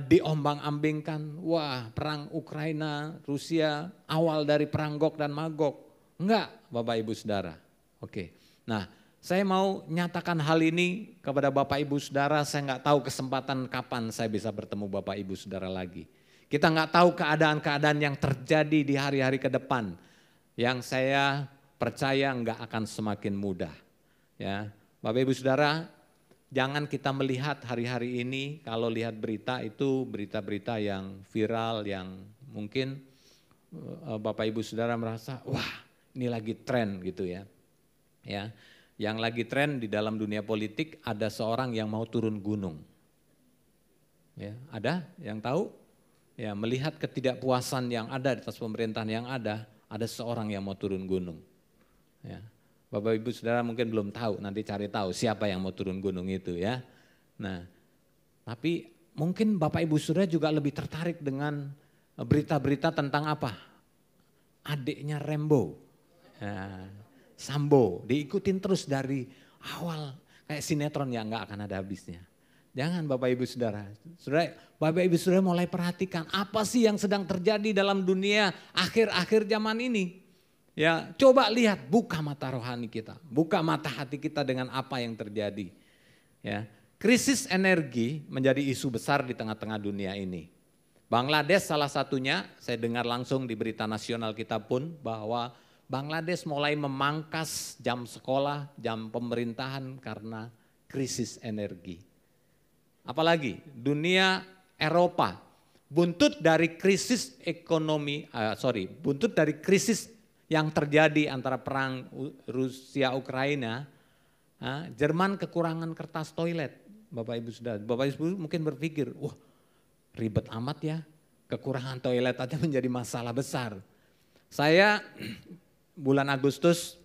diombang-ambingkan, wah perang Ukraina, Rusia awal dari perang Gog dan Magog. Enggak Bapak Ibu Saudara. Oke, nah saya mau nyatakan hal ini kepada Bapak Ibu Saudara, saya nggak tahu kesempatan kapan saya bisa bertemu Bapak Ibu Saudara lagi. Kita nggak tahu keadaan-keadaan yang terjadi di hari-hari ke depan, yang saya percaya nggak akan semakin mudah. Ya, Bapak Ibu Saudara, jangan kita melihat hari-hari ini, kalau lihat berita itu berita-berita yang viral, yang mungkin Bapak Ibu Saudara merasa, wah ini lagi tren gitu ya. Ya, yang lagi tren di dalam dunia politik ada seorang yang mau turun gunung. Ya, ada yang tahu? Ya, melihat ketidakpuasan yang ada atas pemerintahan yang ada seorang yang mau turun gunung. Ya. Bapak Ibu Saudara mungkin belum tahu, nanti cari tahu siapa yang mau turun gunung itu ya. Nah, tapi mungkin Bapak Ibu Saudara juga lebih tertarik dengan berita-berita tentang apa? Adiknya Rambo, ya, Sambo, diikutin terus dari awal kayak sinetron yang nggak akan ada habisnya. Jangan Bapak Ibu Saudara, Bapak Ibu Saudara mulai perhatikan apa sih yang sedang terjadi dalam dunia akhir-akhir zaman ini. Ya, coba lihat, buka mata rohani kita, buka mata hati kita dengan apa yang terjadi. Ya, krisis energi menjadi isu besar di tengah-tengah dunia ini. Bangladesh salah satunya, saya dengar langsung di berita nasional kita pun bahwa Bangladesh mulai memangkas jam sekolah, jam pemerintahan karena krisis energi. Apalagi dunia Eropa, buntut dari krisis ekonomi, buntut dari krisis yang terjadi antara perang Rusia-Ukraina, Jerman kekurangan kertas toilet, Bapak Ibu Saudara. Bapak Ibu mungkin berpikir, wah ribet amat ya, kekurangan toilet aja menjadi masalah besar. Saya bulan Agustus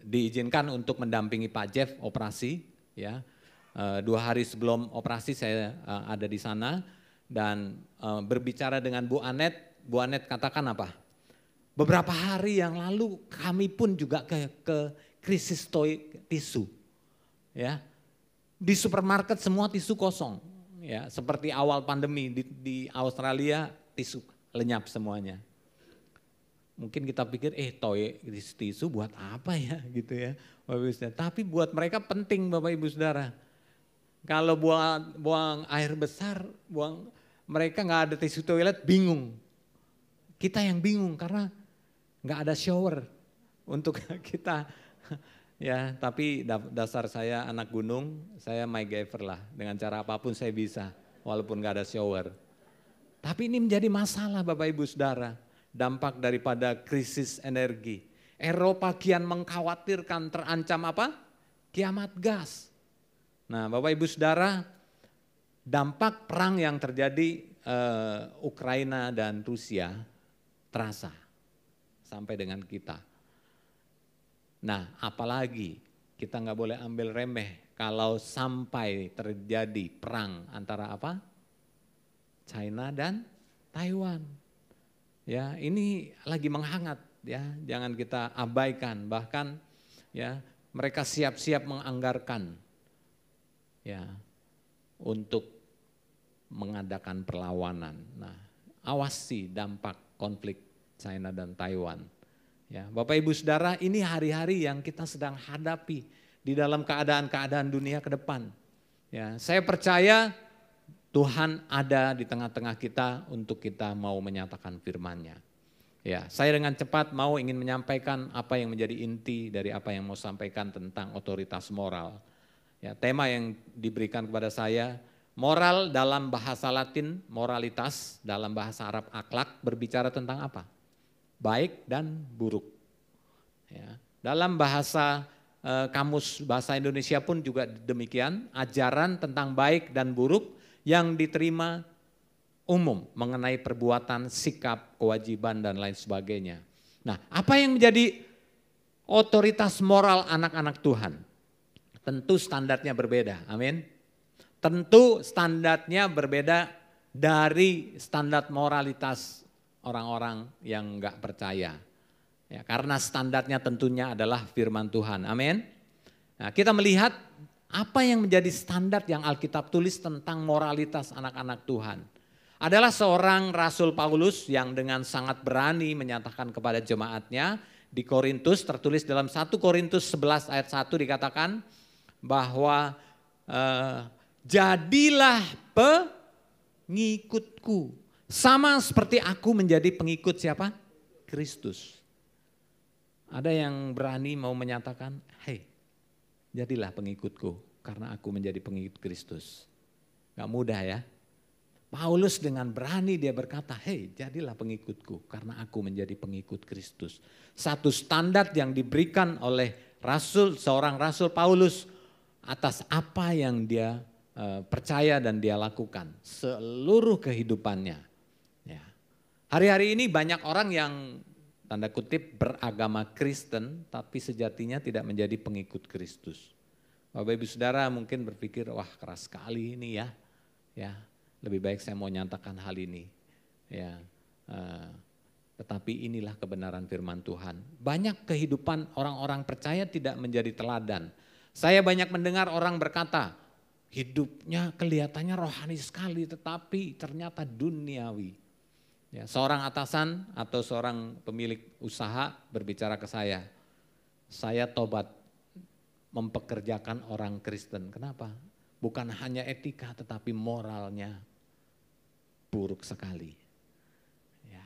diizinkan untuk mendampingi Pak Jeff operasi, ya. 2 hari sebelum operasi saya ada di sana dan berbicara dengan Bu Anet. Bu Anet katakan apa? Beberapa hari yang lalu kami pun juga ke krisis tisu, ya. Di supermarket semua tisu kosong, ya. Seperti awal pandemi di Australia tisu lenyap semuanya. Mungkin kita pikir tisu buat apa ya gitu ya. Tapi buat mereka penting Bapak Ibu Saudara. Kalau buang air besar, mereka nggak ada tisu toilet bingung. Kita yang bingung karena nggak ada shower untuk kita. Ya, tapi dasar saya anak gunung, saya MacGyver lah. Dengan cara apapun saya bisa, walaupun nggak ada shower. Tapi ini menjadi masalah Bapak Ibu Saudara. Dampak daripada krisis energi. Eropa kian mengkhawatirkan terancam apa? Kiamat gas. Nah Bapak Ibu Saudara, dampak perang yang terjadi Ukraina dan Rusia terasa sampai dengan kita. Nah apalagi kita nggak boleh ambil remeh kalau sampai terjadi perang antara apa? China dan Taiwan. Ya, ini lagi menghangat ya, jangan kita abaikan. Bahkan ya mereka siap-siap menganggarkan ya untuk mengadakan perlawanan. Nah, awasi dampak konflik China dan Taiwan. Ya, Bapak Ibu Saudara, ini hari-hari yang kita sedang hadapi di dalam keadaan-keadaan dunia ke depan. Ya, saya percaya Tuhan ada di tengah-tengah kita untuk kita mau menyatakan firman-Nya. Ya, saya dengan cepat ingin menyampaikan apa yang menjadi inti dari apa yang mau sampaikan tentang otoritas moral. Ya, tema yang diberikan kepada saya, moral dalam bahasa Latin, moralitas dalam bahasa Arab akhlak, berbicara tentang apa? Baik dan buruk. Ya, dalam bahasa kamus bahasa Indonesia pun juga demikian, ajaran tentang baik dan buruk yang diterima umum mengenai perbuatan, sikap, kewajiban, dan lain sebagainya. Nah, apa yang menjadi otoritas moral anak-anak Tuhan? Tentu standarnya berbeda, amin. Tentu standarnya berbeda dari standar moralitas orang-orang yang enggak percaya. Ya, karena standarnya tentunya adalah firman Tuhan, amin. Nah, kita melihat apa yang menjadi standar yang Alkitab tulis tentang moralitas anak-anak Tuhan. Adalah seorang Rasul Paulus yang dengan sangat berani menyatakan kepada jemaatnya di Korintus, tertulis dalam 1 Korintus 11 ayat 1 dikatakan bahwa jadilah pengikutku. Sama seperti aku menjadi pengikut siapa? Kristus. Ada yang berani mau menyatakan, hei jadilah pengikutku karena aku menjadi pengikut Kristus. Gak mudah ya. Paulus dengan berani dia berkata, hei jadilah pengikutku karena aku menjadi pengikut Kristus. Satu standar yang diberikan oleh seorang Rasul Paulus atas apa yang dia percaya dan dia lakukan seluruh kehidupannya. Ya. Hari-hari ini banyak orang yang tanda kutip beragama Kristen tapi sejatinya tidak menjadi pengikut Kristus. Bapak Ibu Saudara mungkin berpikir, wah keras sekali ini ya. Ya, lebih baik saya mau nyatakan hal ini. Ya, tetapi inilah kebenaran firman Tuhan. Banyak kehidupan orang-orang percaya tidak menjadi teladan. Saya banyak mendengar orang berkata, hidupnya kelihatannya rohani sekali tetapi ternyata duniawi. Ya, seorang atasan atau seorang pemilik usaha berbicara ke saya tobat mempekerjakan orang Kristen. Kenapa? Bukan hanya etika tetapi moralnya buruk sekali. Ya.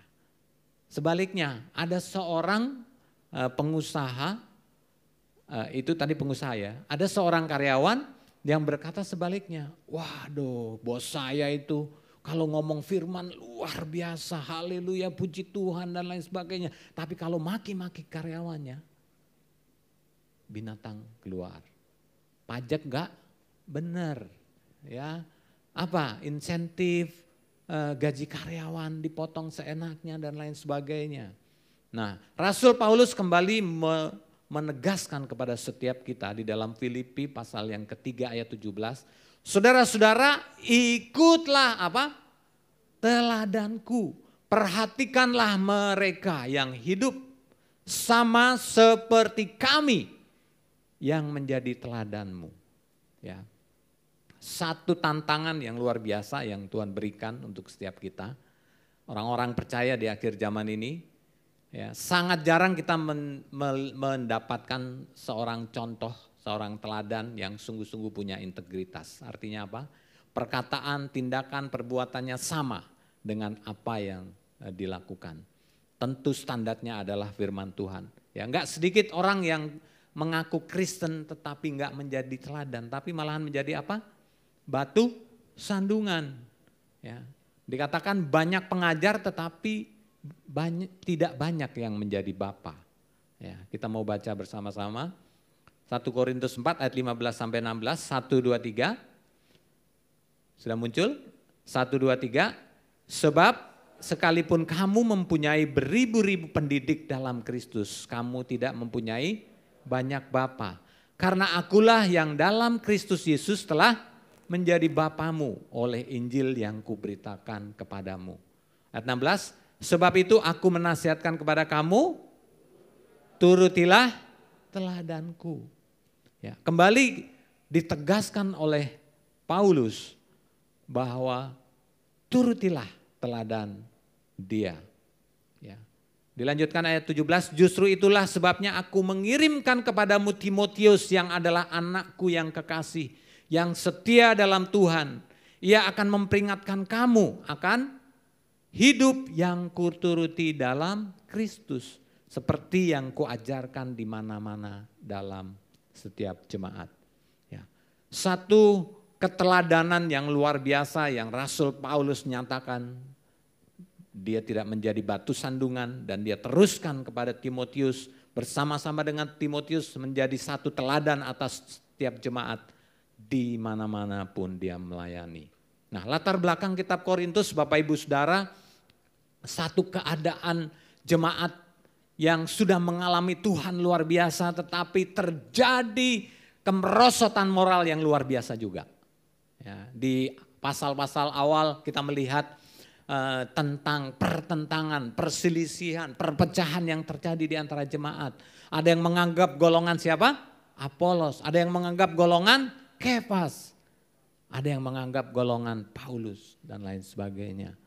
Sebaliknya ada seorang pengusaha, itu tadi pengusaha ya, ada seorang karyawan yang berkata sebaliknya, waduh bos saya itu kalau ngomong firman luar biasa, haleluya, puji Tuhan dan lain sebagainya. Tapi kalau maki-maki karyawannya, binatang keluar. Pajak enggak benar. Ya. Apa? Insentif, gaji karyawan dipotong seenaknya dan lain sebagainya. Nah, Rasul Paulus kembali menegaskan kepada setiap kita di dalam Filipi pasal yang ketiga ayat 17. Saudara-saudara, ikutlah apa? Teladanku. Perhatikanlah mereka yang hidup sama seperti kami yang menjadi teladanmu. Ya. Satu tantangan yang luar biasa yang Tuhan berikan untuk setiap kita. Orang-orang percaya di akhir zaman ini, ya, sangat jarang kita mendapatkan seorang contoh, seorang teladan yang sungguh-sungguh punya integritas. Artinya apa? Perkataan, tindakan, perbuatannya sama dengan apa yang dilakukan. Tentu standarnya adalah firman Tuhan. Ya, enggak sedikit orang yang mengaku Kristen tetapi enggak menjadi teladan, tapi malahan menjadi apa? Batu sandungan. Ya. Dikatakan banyak pengajar tetapi tidak banyak yang menjadi bapa. Ya, kita mau baca bersama-sama. 1 Korintus 4 ayat 15 sampai 16, 1 2 3. Sudah muncul? 1 2 3. Sebab sekalipun kamu mempunyai beribu-ribu pendidik dalam Kristus, kamu tidak mempunyai banyak bapa. Karena akulah yang dalam Kristus Yesus telah menjadi bapamu oleh Injil yang kuberitakan kepadamu. Ayat 16. Sebab itu aku menasihatkan kepada kamu, turutilah teladanku. Ya, kembali ditegaskan oleh Paulus bahwa turutilah teladan dia. Ya. Dilanjutkan ayat 17, justru itulah sebabnya aku mengirimkan kepadamu Timotius yang adalah anakku yang kekasih, yang setia dalam Tuhan. Ia akan memperingatkan kamu akan hidup yang kuturuti dalam Kristus, seperti yang kuajarkan di mana-mana dalam setiap jemaat. Ya. Satu keteladanan yang luar biasa yang Rasul Paulus nyatakan, dia tidak menjadi batu sandungan dan dia teruskan kepada Timotius, bersama-sama dengan Timotius menjadi satu teladan atas setiap jemaat di mana-mana pun dia melayani. Nah, latar belakang kitab Korintus Bapak Ibu Saudara, satu keadaan jemaat yang sudah mengalami Tuhan luar biasa, tetapi terjadi kemerosotan moral yang luar biasa juga. Ya, di pasal-pasal awal kita melihat tentang pertentangan, perselisihan, perpecahan yang terjadi di antara jemaat. Ada yang menganggap golongan siapa? Apolos. Ada yang menganggap golongan Kefas. Ada yang menganggap golongan Paulus dan lain sebagainya.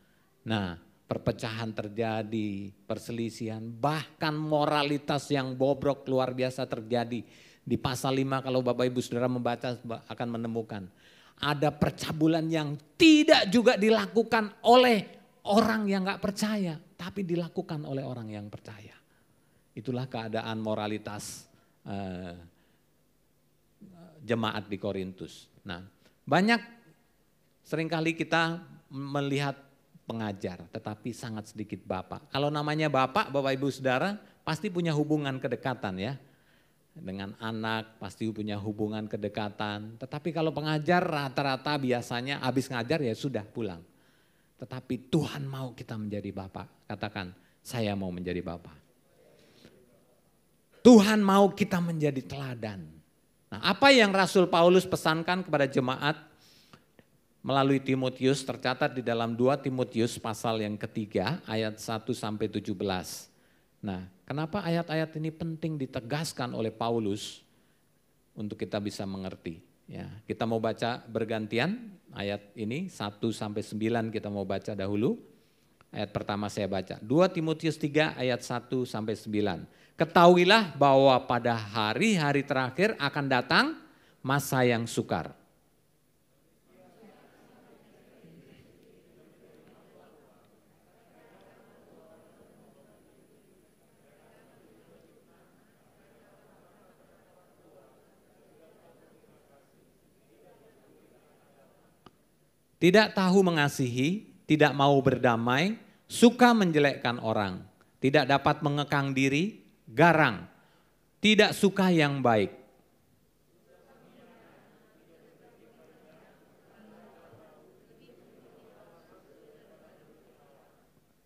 Nah, perpecahan terjadi, perselisihan, bahkan moralitas yang bobrok luar biasa terjadi. Di pasal 5 kalau Bapak Ibu Saudara membaca akan menemukan. Ada percabulan yang tidak juga dilakukan oleh orang yang gak percaya, tapi dilakukan oleh orang yang percaya. Itulah keadaan moralitas jemaat di Korintus. Nah, banyak seringkali kita melihat pengajar, tetapi sangat sedikit bapak. Kalau namanya bapak, Bapak Ibu Saudara pasti punya hubungan kedekatan ya. Dengan anak pasti punya hubungan kedekatan. Tetapi kalau pengajar rata-rata biasanya habis ngajar ya sudah pulang. Tetapi Tuhan mau kita menjadi bapak. Katakan, saya mau menjadi bapak. Tuhan mau kita menjadi teladan. Nah, apa yang Rasul Paulus pesankan kepada jemaat melalui Timotius tercatat di dalam 2 Timotius pasal yang ketiga ayat 1 sampai 17. Nah, kenapa ayat-ayat ini penting ditegaskan oleh Paulus untuk kita bisa mengerti? Ya, kita mau baca bergantian ayat ini 1 sampai 9 kita mau baca dahulu. Ayat pertama saya baca. 2 Timotius 3 ayat 1 sampai 9. Ketahuilah bahwa pada hari-hari terakhir akan datang masa yang sukar. Tidak tahu mengasihi, tidak mau berdamai, suka menjelekkan orang, tidak dapat mengekang diri, garang, tidak suka yang baik.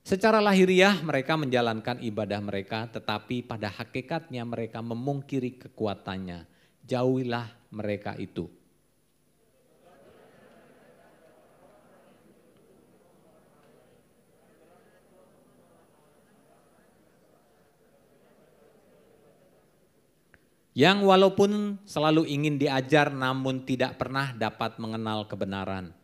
Secara lahiriah mereka menjalankan ibadah mereka, tetapi pada hakikatnya mereka memungkiri kekuatannya. Jauhilah mereka itu. Yang walaupun selalu ingin diajar namun tidak pernah dapat mengenal kebenaran.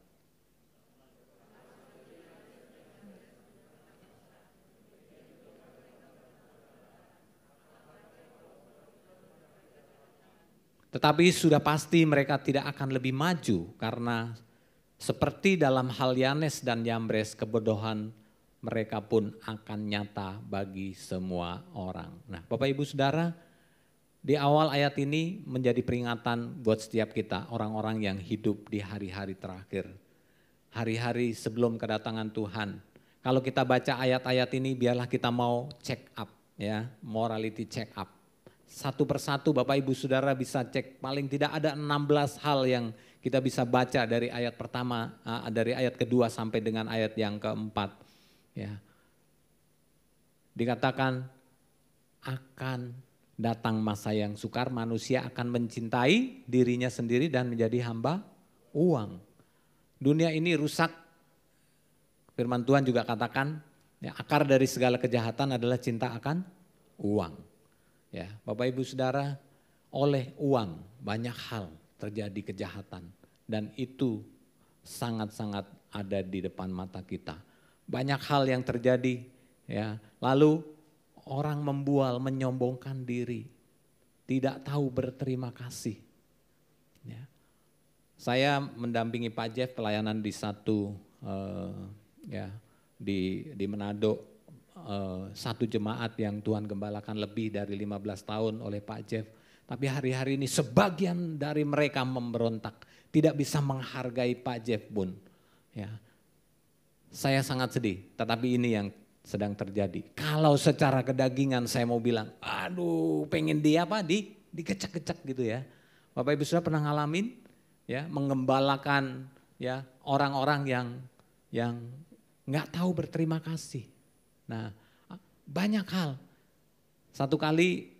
Tetapi sudah pasti mereka tidak akan lebih maju karena seperti dalam hal Yanes dan Yambres kebodohan mereka pun akan nyata bagi semua orang. Nah, Bapak Ibu Saudara, di awal ayat ini menjadi peringatan buat setiap kita, orang-orang yang hidup di hari-hari terakhir. Hari-hari sebelum kedatangan Tuhan. Kalau kita baca ayat-ayat ini biarlah kita mau check up ya, morality check up. Satu persatu Bapak Ibu Saudara bisa cek, paling tidak ada 16 hal yang kita bisa baca dari ayat pertama, dari ayat kedua sampai dengan ayat yang keempat. Ya. Dikatakan akan datang masa yang sukar, manusia akan mencintai dirinya sendiri dan menjadi hamba uang. Dunia ini rusak, firman Tuhan juga katakan, ya, akar dari segala kejahatan adalah cinta akan uang. Ya, Bapak Ibu Saudara, oleh uang banyak hal terjadi kejahatan dan itu sangat-sangat ada di depan mata kita. Banyak hal yang terjadi, ya. Lalu orang membual, menyombongkan diri, tidak tahu berterima kasih. Ya. Saya mendampingi Pak Jeff pelayanan di satu di Manado, satu jemaat yang Tuhan gembalakan lebih dari 15 tahun oleh Pak Jeff. Tapi hari-hari ini sebagian dari mereka memberontak, tidak bisa menghargai Pak Jeff pun. Ya. Saya sangat sedih, tetapi ini yang sedang terjadi. Kalau secara kedagingan saya mau bilang, aduh pengen dia apa dikecek-kecek gitu ya. Bapak Ibu Saudara pernah ngalamin ya, menggembalakan ya orang-orang yang nggak tahu berterima kasih. Nah, banyak hal. Satu kali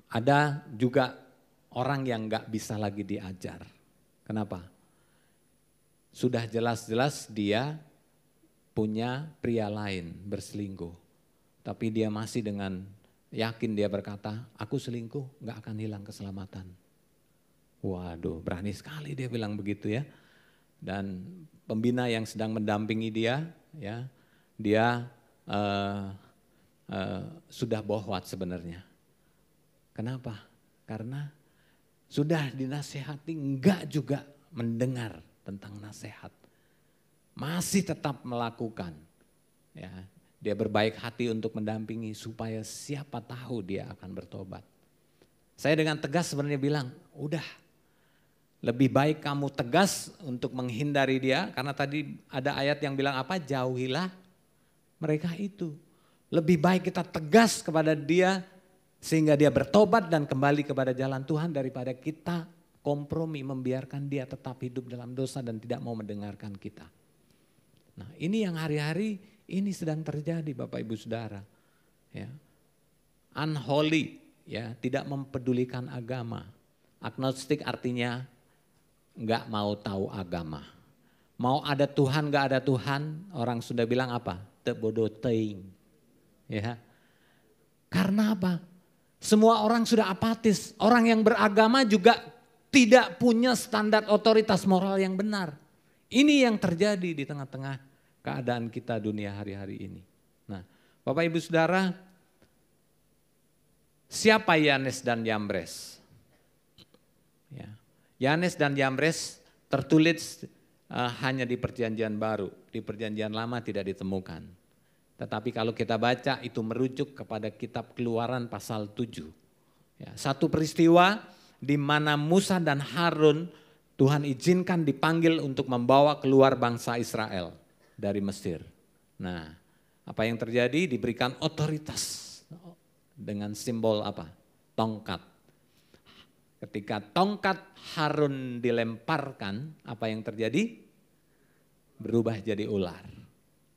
ada juga orang yang nggak bisa lagi diajar. Kenapa? Sudah jelas-jelas dia punya pria lain berselingkuh. Tapi dia masih dengan yakin dia berkata, aku selingkuh nggak akan hilang keselamatan. Waduh, berani sekali dia bilang begitu ya. Dan pembina yang sedang mendampingi dia, ya, dia sudah bohwat sebenarnya. Kenapa? Karena sudah dinasehati enggak juga mendengar tentang nasihat. Masih tetap melakukan. Ya, dia berbaik hati untuk mendampingi supaya siapa tahu dia akan bertobat. Saya dengan tegas sebenarnya bilang, udah lebih baik kamu tegas untuk menghindari dia. Karena tadi ada ayat yang bilang apa? Jauhilah mereka itu. Lebih baik kita tegas kepada dia sehingga dia bertobat dan kembali kepada jalan Tuhan daripada kita kompromi membiarkan dia tetap hidup dalam dosa dan tidak mau mendengarkan kita. Nah, ini yang hari-hari ini sedang terjadi Bapak Ibu Saudara. Ya. Unholy, ya, tidak mempedulikan agama. Agnostik artinya enggak mau tahu agama. Mau ada Tuhan enggak ada Tuhan, orang sudah bilang apa? Teu bodoh teuing. Ya. Karena apa? Semua orang sudah apatis. Orang yang beragama juga tidak punya standar otoritas moral yang benar. Ini yang terjadi di tengah-tengah keadaan kita dunia hari-hari ini. Nah, Bapak Ibu Saudara, siapa Yanes dan Yambres? Ya. Yanes dan Yambres tertulis hanya di Perjanjian Baru, di Perjanjian Lama tidak ditemukan. Tetapi kalau kita baca itu merujuk kepada kitab Keluaran pasal 7. Ya, satu peristiwa di mana Musa dan Harun Tuhan izinkan dipanggil untuk membawa keluar bangsa Israel dari Mesir. Nah, apa yang terjadi? Diberikan otoritas dengan simbol apa? Tongkat. Ketika tongkat Harun dilemparkan, apa yang terjadi? Berubah jadi ular.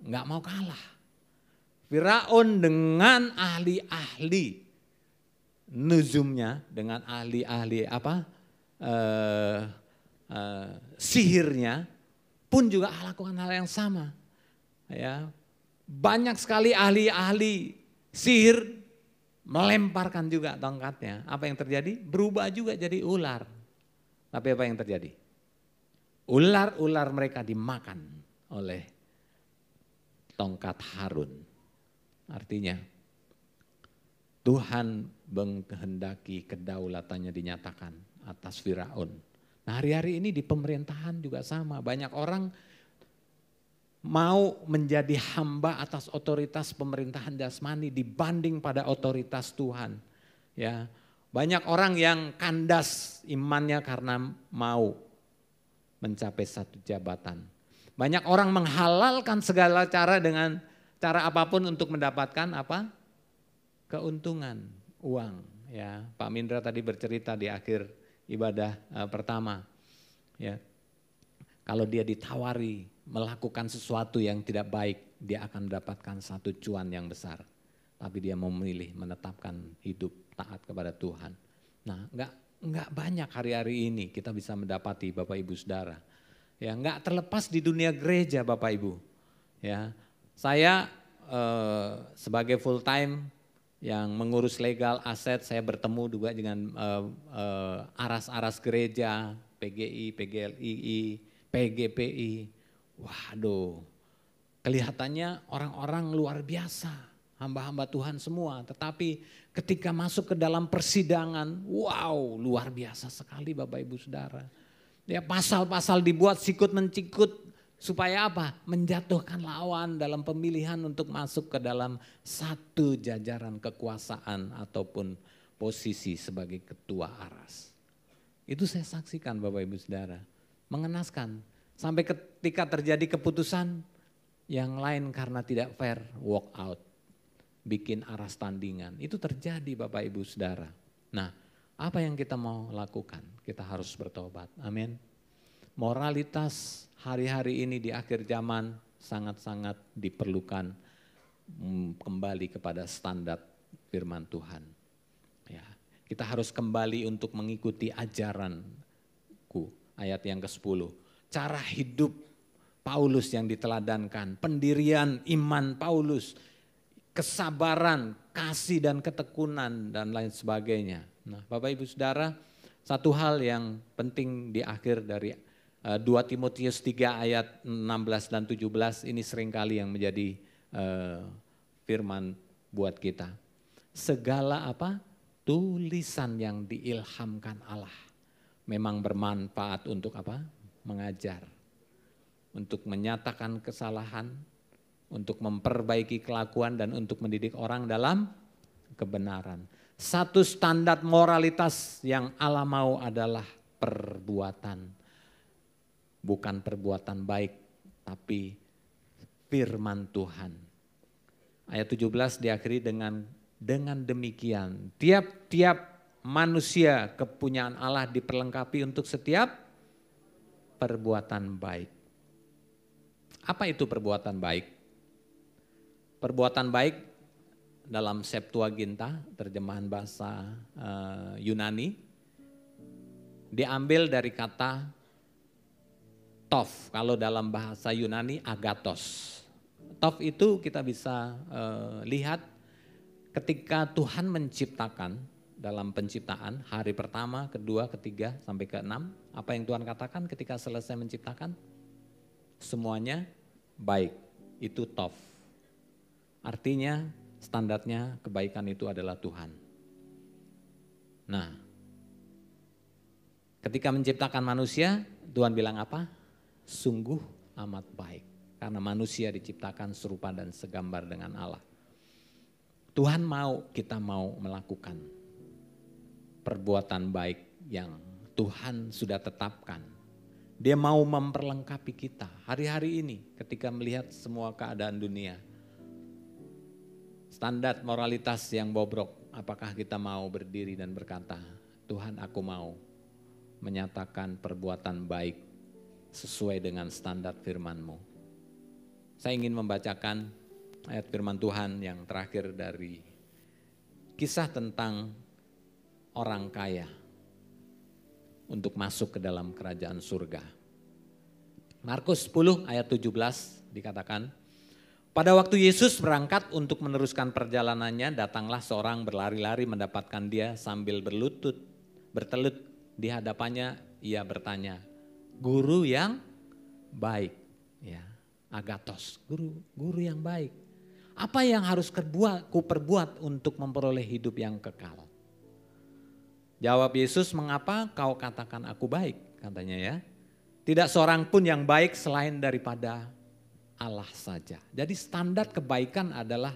Enggak mau kalah. Firaun dengan ahli-ahli nuzumnya, dengan ahli-ahli sihirnya pun juga lakukan hal yang sama. Ya, banyak sekali ahli-ahli sihir melemparkan juga tongkatnya. Apa yang terjadi? Berubah juga jadi ular. Tapi apa yang terjadi? Ular-ular mereka dimakan oleh tongkat Harun. Artinya Tuhan menghendaki kedaulatannya dinyatakan atas Firaun. Nah, hari-hari ini di pemerintahan juga sama. Banyak orang mau menjadi hamba atas otoritas pemerintahan jasmani dibanding pada otoritas Tuhan. Ya, banyak orang yang kandas imannya karena mau mencapai satu jabatan. Banyak orang menghalalkan segala cara dengan cara apapun untuk mendapatkan apa? Keuntungan, uang. Ya, Pak Mindra tadi bercerita di akhir ibadah pertama. Ya, kalau dia ditawari melakukan sesuatu yang tidak baik, dia akan mendapatkan satu cuan yang besar. Tapi dia mau memilih menetapkan hidup taat kepada Tuhan. Nah, enggak banyak hari-hari ini kita bisa mendapati Bapak Ibu Saudara. Ya, enggak terlepas di dunia gereja Bapak Ibu. Ya. Saya sebagai full time yang mengurus legal aset, saya bertemu juga dengan aras-aras gereja, PGI, PGLII, PGPI. Waduh, kelihatannya orang-orang luar biasa, hamba-hamba Tuhan semua. Tetapi ketika masuk ke dalam persidangan, wow, luar biasa sekali Bapak Ibu Saudara. Ya, pasal-pasal dibuat sikut mencikut. Supaya apa? Menjatuhkan lawan dalam pemilihan untuk masuk ke dalam satu jajaran kekuasaan ataupun posisi sebagai ketua aras. Itu saya saksikan Bapak Ibu Saudara. Mengenaskan. Sampai ketika terjadi keputusan yang lain karena tidak fair, walk out. Bikin aras tandingan. Itu terjadi Bapak Ibu Saudara. Nah, apa yang kita mau lakukan? Kita harus bertobat. Amin. Moralitas hari-hari ini di akhir zaman sangat-sangat diperlukan kembali kepada standar firman Tuhan. Ya, kita harus kembali untuk mengikuti ajaranku, ayat yang ke-10. Cara hidup Paulus yang diteladankan, pendirian iman Paulus, kesabaran, kasih dan ketekunan dan lain sebagainya. Nah, Bapak Ibu Saudara, satu hal yang penting di akhir dari 2 Timotius 3 ayat 16 dan 17 ini seringkali yang menjadi firman buat kita. Segala apa? Tulisan yang diilhamkan Allah memang bermanfaat untuk apa? Mengajar, untuk menyatakan kesalahan, untuk memperbaiki kelakuan dan untuk mendidik orang dalam kebenaran. Satu standar moralitas yang Allah mau adalah perbuatan. Bukan perbuatan baik, tapi firman Tuhan. Ayat 17 diakhiri dengan demikian, tiap-tiap manusia kepunyaan Allah diperlengkapi untuk setiap perbuatan baik. Apa itu perbuatan baik? Perbuatan baik dalam Septuaginta, terjemahan bahasa Yunani, diambil dari kata Tov, kalau dalam bahasa Yunani agathos. Tov itu kita bisa lihat ketika Tuhan menciptakan dalam penciptaan hari pertama, kedua, ketiga, sampai ke-6. Apa yang Tuhan katakan ketika selesai menciptakan? Semuanya baik, itu Tov. Artinya standarnya kebaikan itu adalah Tuhan. Nah, ketika menciptakan manusia, Tuhan bilang apa? Sungguh amat baik, karena manusia diciptakan serupa dan segambar dengan Allah. Tuhan mau kita mau melakukan perbuatan baik yang Tuhan sudah tetapkan. Dia mau memperlengkapi kita hari-hari ini ketika melihat semua keadaan dunia. Standar moralitas yang bobrok, apakah kita mau berdiri dan berkata, Tuhan aku mau menyatakan perbuatan baik sesuai dengan standar firman-Mu. Saya ingin membacakan ayat firman Tuhan yang terakhir dari kisah tentang orang kaya untuk masuk ke dalam kerajaan surga. Markus 10 ayat 17 dikatakan, pada waktu Yesus berangkat untuk meneruskan perjalanannya, datanglah seorang berlari-lari mendapatkan dia sambil bertelut di hadapannya, ia bertanya, guru yang baik, ya, agathos, guru yang baik. Apa yang harus ku perbuat untuk memperoleh hidup yang kekal? Jawab Yesus, mengapa kau katakan aku baik? Katanya ya, tidak seorang pun yang baik selain daripada Allah saja. Jadi standar kebaikan adalah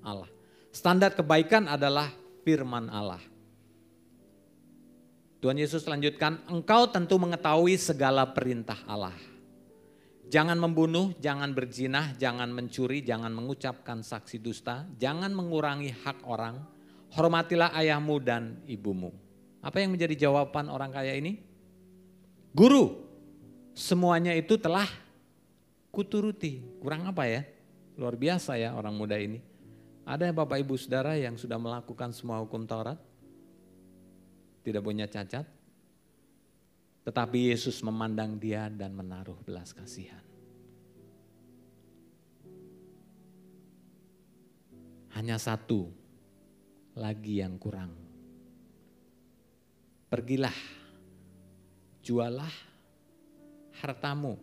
Allah. Standar kebaikan adalah firman Allah. Tuhan Yesus lanjutkan, engkau tentu mengetahui segala perintah Allah. Jangan membunuh, jangan berzinah, jangan mencuri, jangan mengucapkan saksi dusta, jangan mengurangi hak orang, hormatilah ayahmu dan ibumu. Apa yang menjadi jawaban orang kaya ini? Guru, semuanya itu telah kuturuti. Kurang apa ya? Luar biasa ya orang muda ini. Ada Bapak Ibu Saudara yang sudah melakukan semua hukum Taurat? Tidak punya cacat, tetapi Yesus memandang dia dan menaruh belas kasihan. Hanya satu lagi yang kurang. Pergilah, jualah hartamu,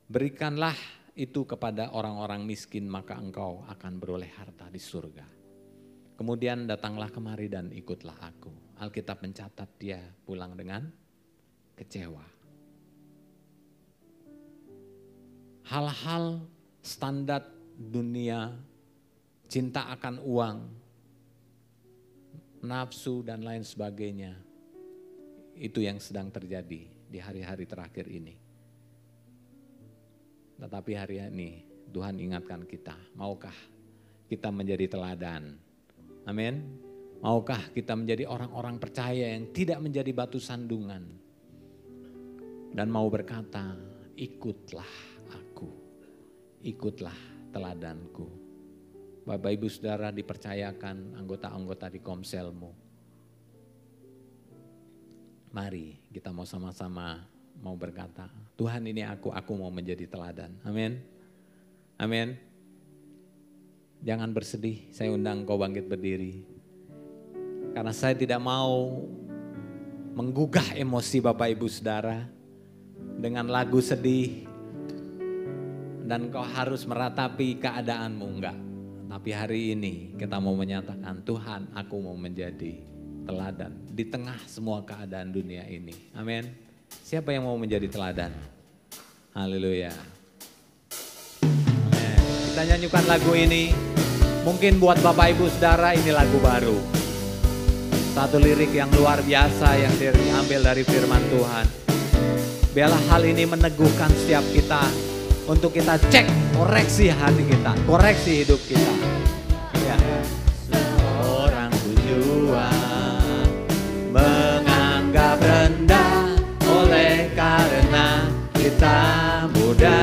berikanlah itu kepada orang-orang miskin, maka engkau akan beroleh harta di surga. Kemudian datanglah kemari dan ikutlah aku. Alkitab mencatat dia pulang dengan kecewa. Hal-hal standar dunia, cinta akan uang, nafsu dan lain sebagainya, itu yang sedang terjadi di hari-hari terakhir ini. Tetapi hari ini Tuhan ingatkan kita, maukah kita menjadi teladan? Amin. Maukah kita menjadi orang-orang percaya yang tidak menjadi batu sandungan? dan mau berkata, ikutlah aku, ikutlah teladanku. Bapak Ibu Saudara dipercayakan anggota-anggota di Komselmu. Mari kita mau sama-sama mau berkata, Tuhan ini aku mau menjadi teladan. Amin. Amin. Jangan bersedih, saya undang kau bangkit berdiri. Karena saya tidak mau menggugah emosi Bapak Ibu Saudara dengan lagu sedih. Dan kau harus meratapi keadaanmu, enggak. Tapi hari ini kita mau menyatakan, Tuhan aku mau menjadi teladan di tengah semua keadaan dunia ini. Amin. Siapa yang mau menjadi teladan? Haleluya. Amin. Kita nyanyikan lagu ini. Mungkin buat Bapak Ibu Saudara ini lagu baru. Satu lirik yang luar biasa yang diambil dari firman Tuhan. Biarlah hal ini meneguhkan setiap kita untuk kita cek, koreksi hati kita, koreksi hidup kita. Ya. Seorang tujuan menganggap rendah oleh karena kita muda.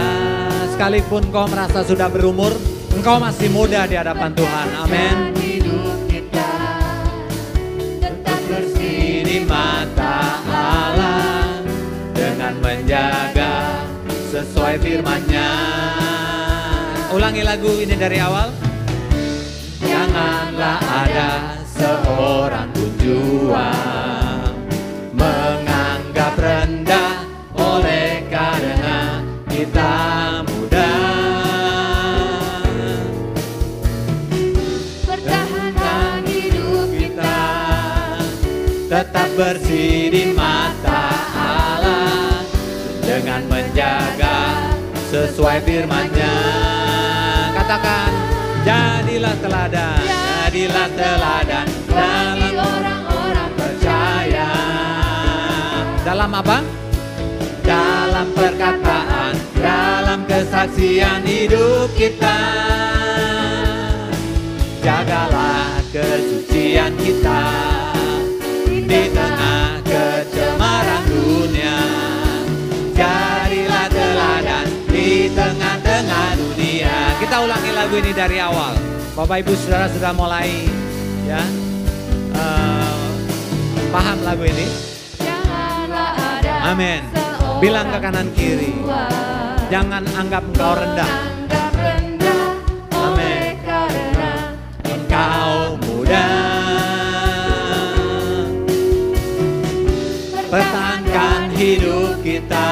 Sekalipun kau merasa sudah berumur, engkau masih muda di hadapan Tuhan. Amin. Hidup kita tetap bersih di mata Allah dengan menjaga sesuai firman-Nya. Ulangi lagu ini dari awal. Janganlah ada seorang pun jua menganggap rendah oleh karena kita muda. Pertahankan hidup kita tetap bersih di mata Allah dengan menjaga sesuai firman-Nya. Katakan, jadilah teladan, jadilah teladan bagi orang-orang percaya. Dalam apa? Dalam perkataan, dalam kesaksian hidup kita. Jagalah kesucian kita di tengah kecemaran dunia. Jadilah teladan di tengah-tengah dunia. Kita ulangi lagu ini dari awal. Bapak Ibu Saudara sudah mulai ya paham lagu ini? Amin. Bilang ke kanan kiri. Jangan anggap engkau rendah. Amin. Engkau muda. Pertahankan hidup kita.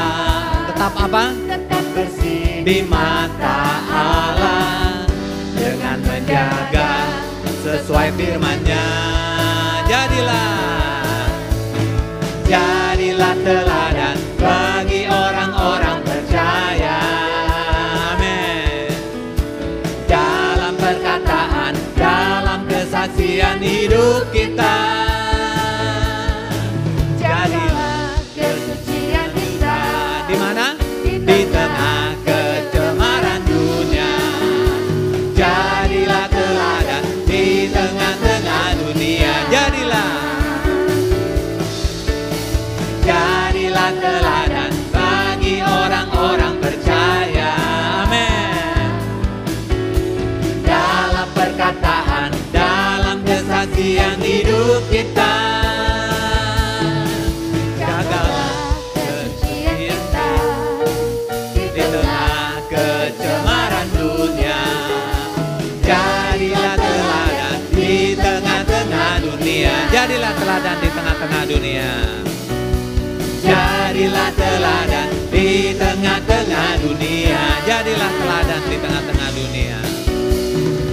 Tetap apa? Tetap bersih di mata Allah dengan menjaga sesuai firman-Nya. Jadilah teladan bagi orang-orang percaya. Amin. Dalam perkataan, dalam kesaksian hidup kita. Jadilah kesucian kita. Di mana? Di tengah kecemaran dunia. Jadilah teladan di tengah-tengah dunia. Jadilah teladan bagi orang-orang percaya. Amin. Dalam perkataan, dalam kesaksian hidup kita. Jagalah kesucian kita di tengah kecemaran dunia. Jadilah teladan di tengah-tengah dunia. Jadilah teladan di tengah-tengah dunia. Jadilah teladan di tengah-tengah dunia. Jadilah teladan di tengah-tengah dunia.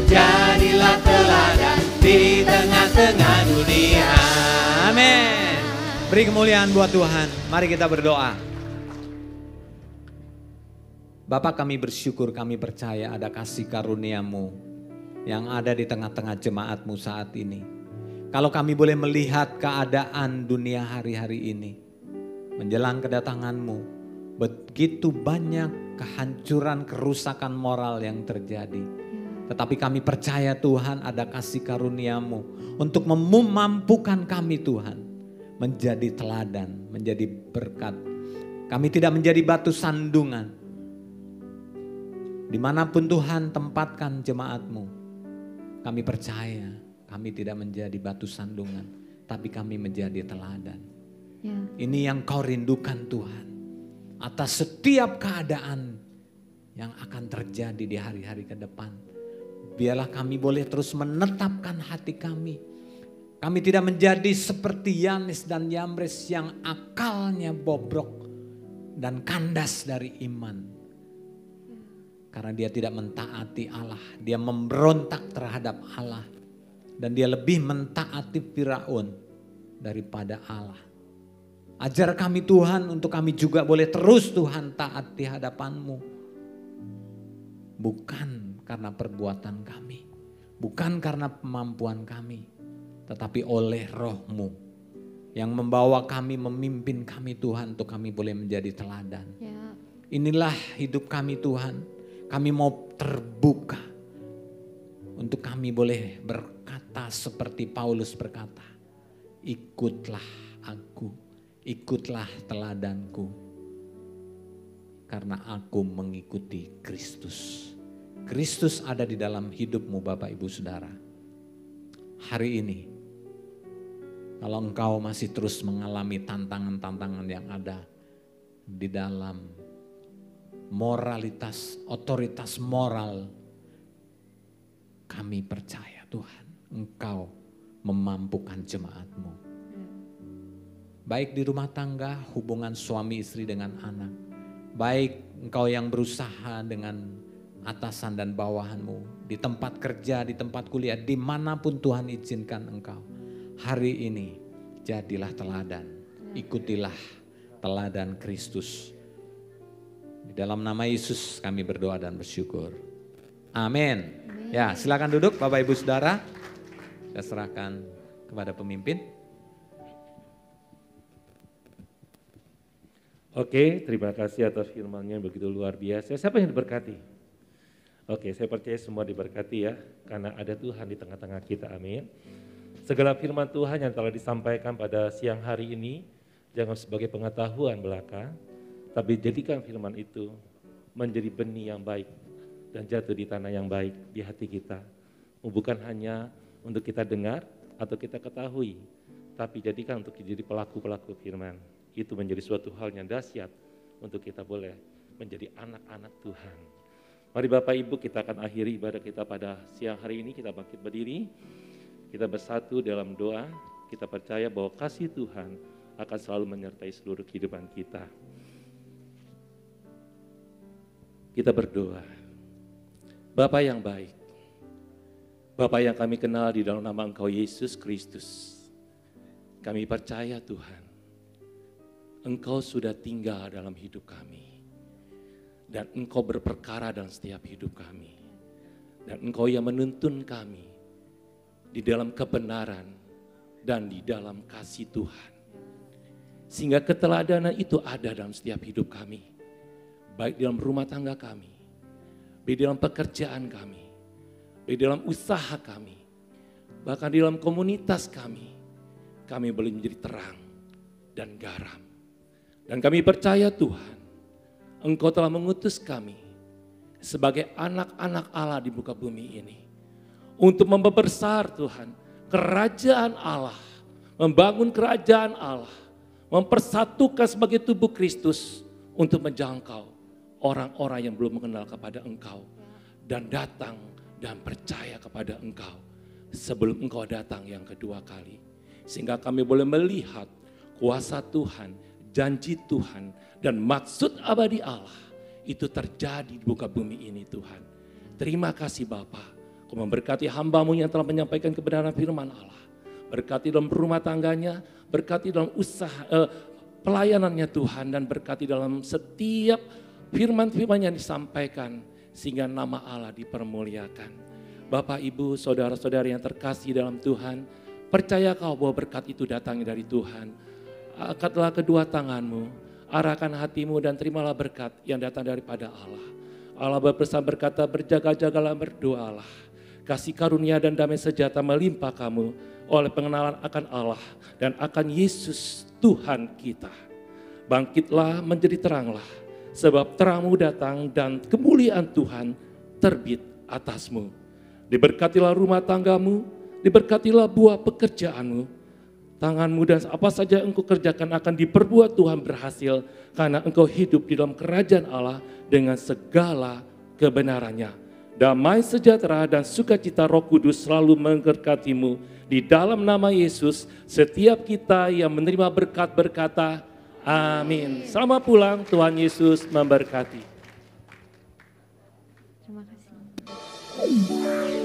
Jadilah teladan di tengah-tengah dunia. Amin. Beri kemuliaan buat Tuhan. Mari kita berdoa. Bapa, kami bersyukur, kami percaya ada kasih karunia-Mu yang ada di tengah-tengah jemaat-Mu saat ini. Kalau kami boleh melihat keadaan dunia hari-hari ini, menjelang kedatangan-Mu, begitu banyak kehancuran, kerusakan moral yang terjadi. Tetapi kami percaya Tuhan ada kasih karunia-Mu untuk memampukan kami Tuhan menjadi teladan, menjadi berkat Kami tidak menjadi batu sandungan. Dimanapun Tuhan tempatkan jemaat-Mu, kami percaya kami tidak menjadi batu sandungan, tapi kami menjadi teladan. Ya. Ini yang Kau rindukan Tuhan, atas setiap keadaan yang akan terjadi di hari-hari ke depan. Biarlah kami boleh terus menetapkan hati kami. Kami tidak menjadi seperti Yanes dan Yambres yang akalnya bobrok dan kandas dari iman. Karena dia tidak mentaati Allah, dia memberontak terhadap Allah. Dan dia lebih mentaati Firaun daripada Allah. Ajar kami Tuhan untuk kami juga boleh terus Tuhan taat di hadapan-Mu. Bukan karena perbuatan kami, bukan karena kemampuan kami, tetapi oleh Roh-Mu yang membawa kami, memimpin kami Tuhan untuk kami boleh menjadi teladan. Ya. Inilah hidup kami Tuhan. Kami mau terbuka untuk kami boleh berkata seperti Paulus berkata, ikutlah aku, ikutlah teladanku, karena aku mengikuti Kristus. Kristus ada di dalam hidupmu Bapak Ibu Saudara. Hari ini, kalau engkau masih terus mengalami tantangan-tantangan yang ada di dalam moralitas, otoritas moral, kami percaya Tuhan, Engkau memampukan jemaat-Mu. Baik di rumah tangga, hubungan suami istri dengan anak. Baik engkau yang berusaha dengan atasan dan bawahanmu. Di tempat kerja, di tempat kuliah, dimanapun Tuhan izinkan engkau. Hari ini jadilah teladan, ikutilah teladan Kristus. Di dalam nama Yesus kami berdoa dan bersyukur. Amin. Ya, silakan duduk Bapak Ibu Saudara. Saya serahkan kepada pemimpin. Oke, terima kasih atas firman-Nya yang begitu luar biasa. Siapa yang diberkati? Oke, saya percaya semua diberkati ya, karena ada Tuhan di tengah-tengah kita, amin. Segala firman Tuhan yang telah disampaikan pada siang hari ini, jangan sebagai pengetahuan belaka, tapi jadikan firman itu menjadi benih yang baik dan jatuh di tanah yang baik di hati kita. Bukan hanya untuk kita dengar atau kita ketahui, tapi jadikan untuk jadi pelaku-pelaku firman. Itu menjadi suatu hal yang dahsyat untuk kita boleh menjadi anak-anak Tuhan. Mari Bapak Ibu, kita akan akhiri ibadah kita pada siang hari ini. Kita bangkit berdiri, kita bersatu dalam doa. Kita percaya bahwa kasih Tuhan akan selalu menyertai seluruh kehidupan kita. Kita berdoa. Bapa yang baik, Bapa yang kami kenal di dalam nama Engkau Yesus Kristus, kami percaya Tuhan, Engkau sudah tinggal dalam hidup kami, dan Engkau berperkara dalam setiap hidup kami, dan Engkau yang menuntun kami di dalam kebenaran dan di dalam kasih Tuhan, sehingga keteladanan itu ada dalam setiap hidup kami. Baik dalam rumah tangga kami, baik dalam pekerjaan kami, baik dalam usaha kami, bahkan di dalam komunitas kami boleh menjadi terang dan garam. Dan kami percaya Tuhan, Engkau telah mengutus kami sebagai anak-anak Allah di muka bumi ini, untuk memperbesar Tuhan, kerajaan Allah, membangun kerajaan Allah, mempersatukan sebagai tubuh Kristus untuk menjangkau orang-orang yang belum mengenal kepada Engkau dan datang dan percaya kepada Engkau sebelum Engkau datang yang kedua kali. Sehingga kami boleh melihat kuasa Tuhan, janji Tuhan, dan maksud abadi Allah itu terjadi di muka bumi ini Tuhan. Terima kasih Bapa, Kau memberkati hamba-Mu yang telah menyampaikan kebenaran firman Allah. Berkati dalam rumah tangganya, berkati dalam usaha pelayanannya Tuhan, dan berkati dalam setiap firman-firman yang disampaikan, sehingga nama Allah dipermuliakan. Bapak, Ibu, saudara-saudari yang terkasih dalam Tuhan, percaya kau bahwa berkat itu datang dari Tuhan. Angkatlah kedua tanganmu, arahkan hatimu dan terimalah berkat yang datang daripada Allah. Allah berpesan berkata, berjaga-jagalah, berdoalah. Kasih karunia dan damai sejahtera melimpah kamu oleh pengenalan akan Allah dan akan Yesus Tuhan kita. Bangkitlah menjadi teranglah, sebab terangmu datang dan kemuliaan Tuhan terbit atasmu. Diberkatilah rumah tanggamu, diberkatilah buah pekerjaanmu, tanganmu dan apa saja engkau kerjakan akan diperbuat Tuhan berhasil, karena engkau hidup di dalam kerajaan Allah dengan segala kebenarannya. Damai sejahtera dan sukacita Roh Kudus selalu memberkatimu. Di dalam nama Yesus, setiap kita yang menerima berkat berkata, amin. Selamat pulang, Tuhan Yesus memberkati. Terima kasih.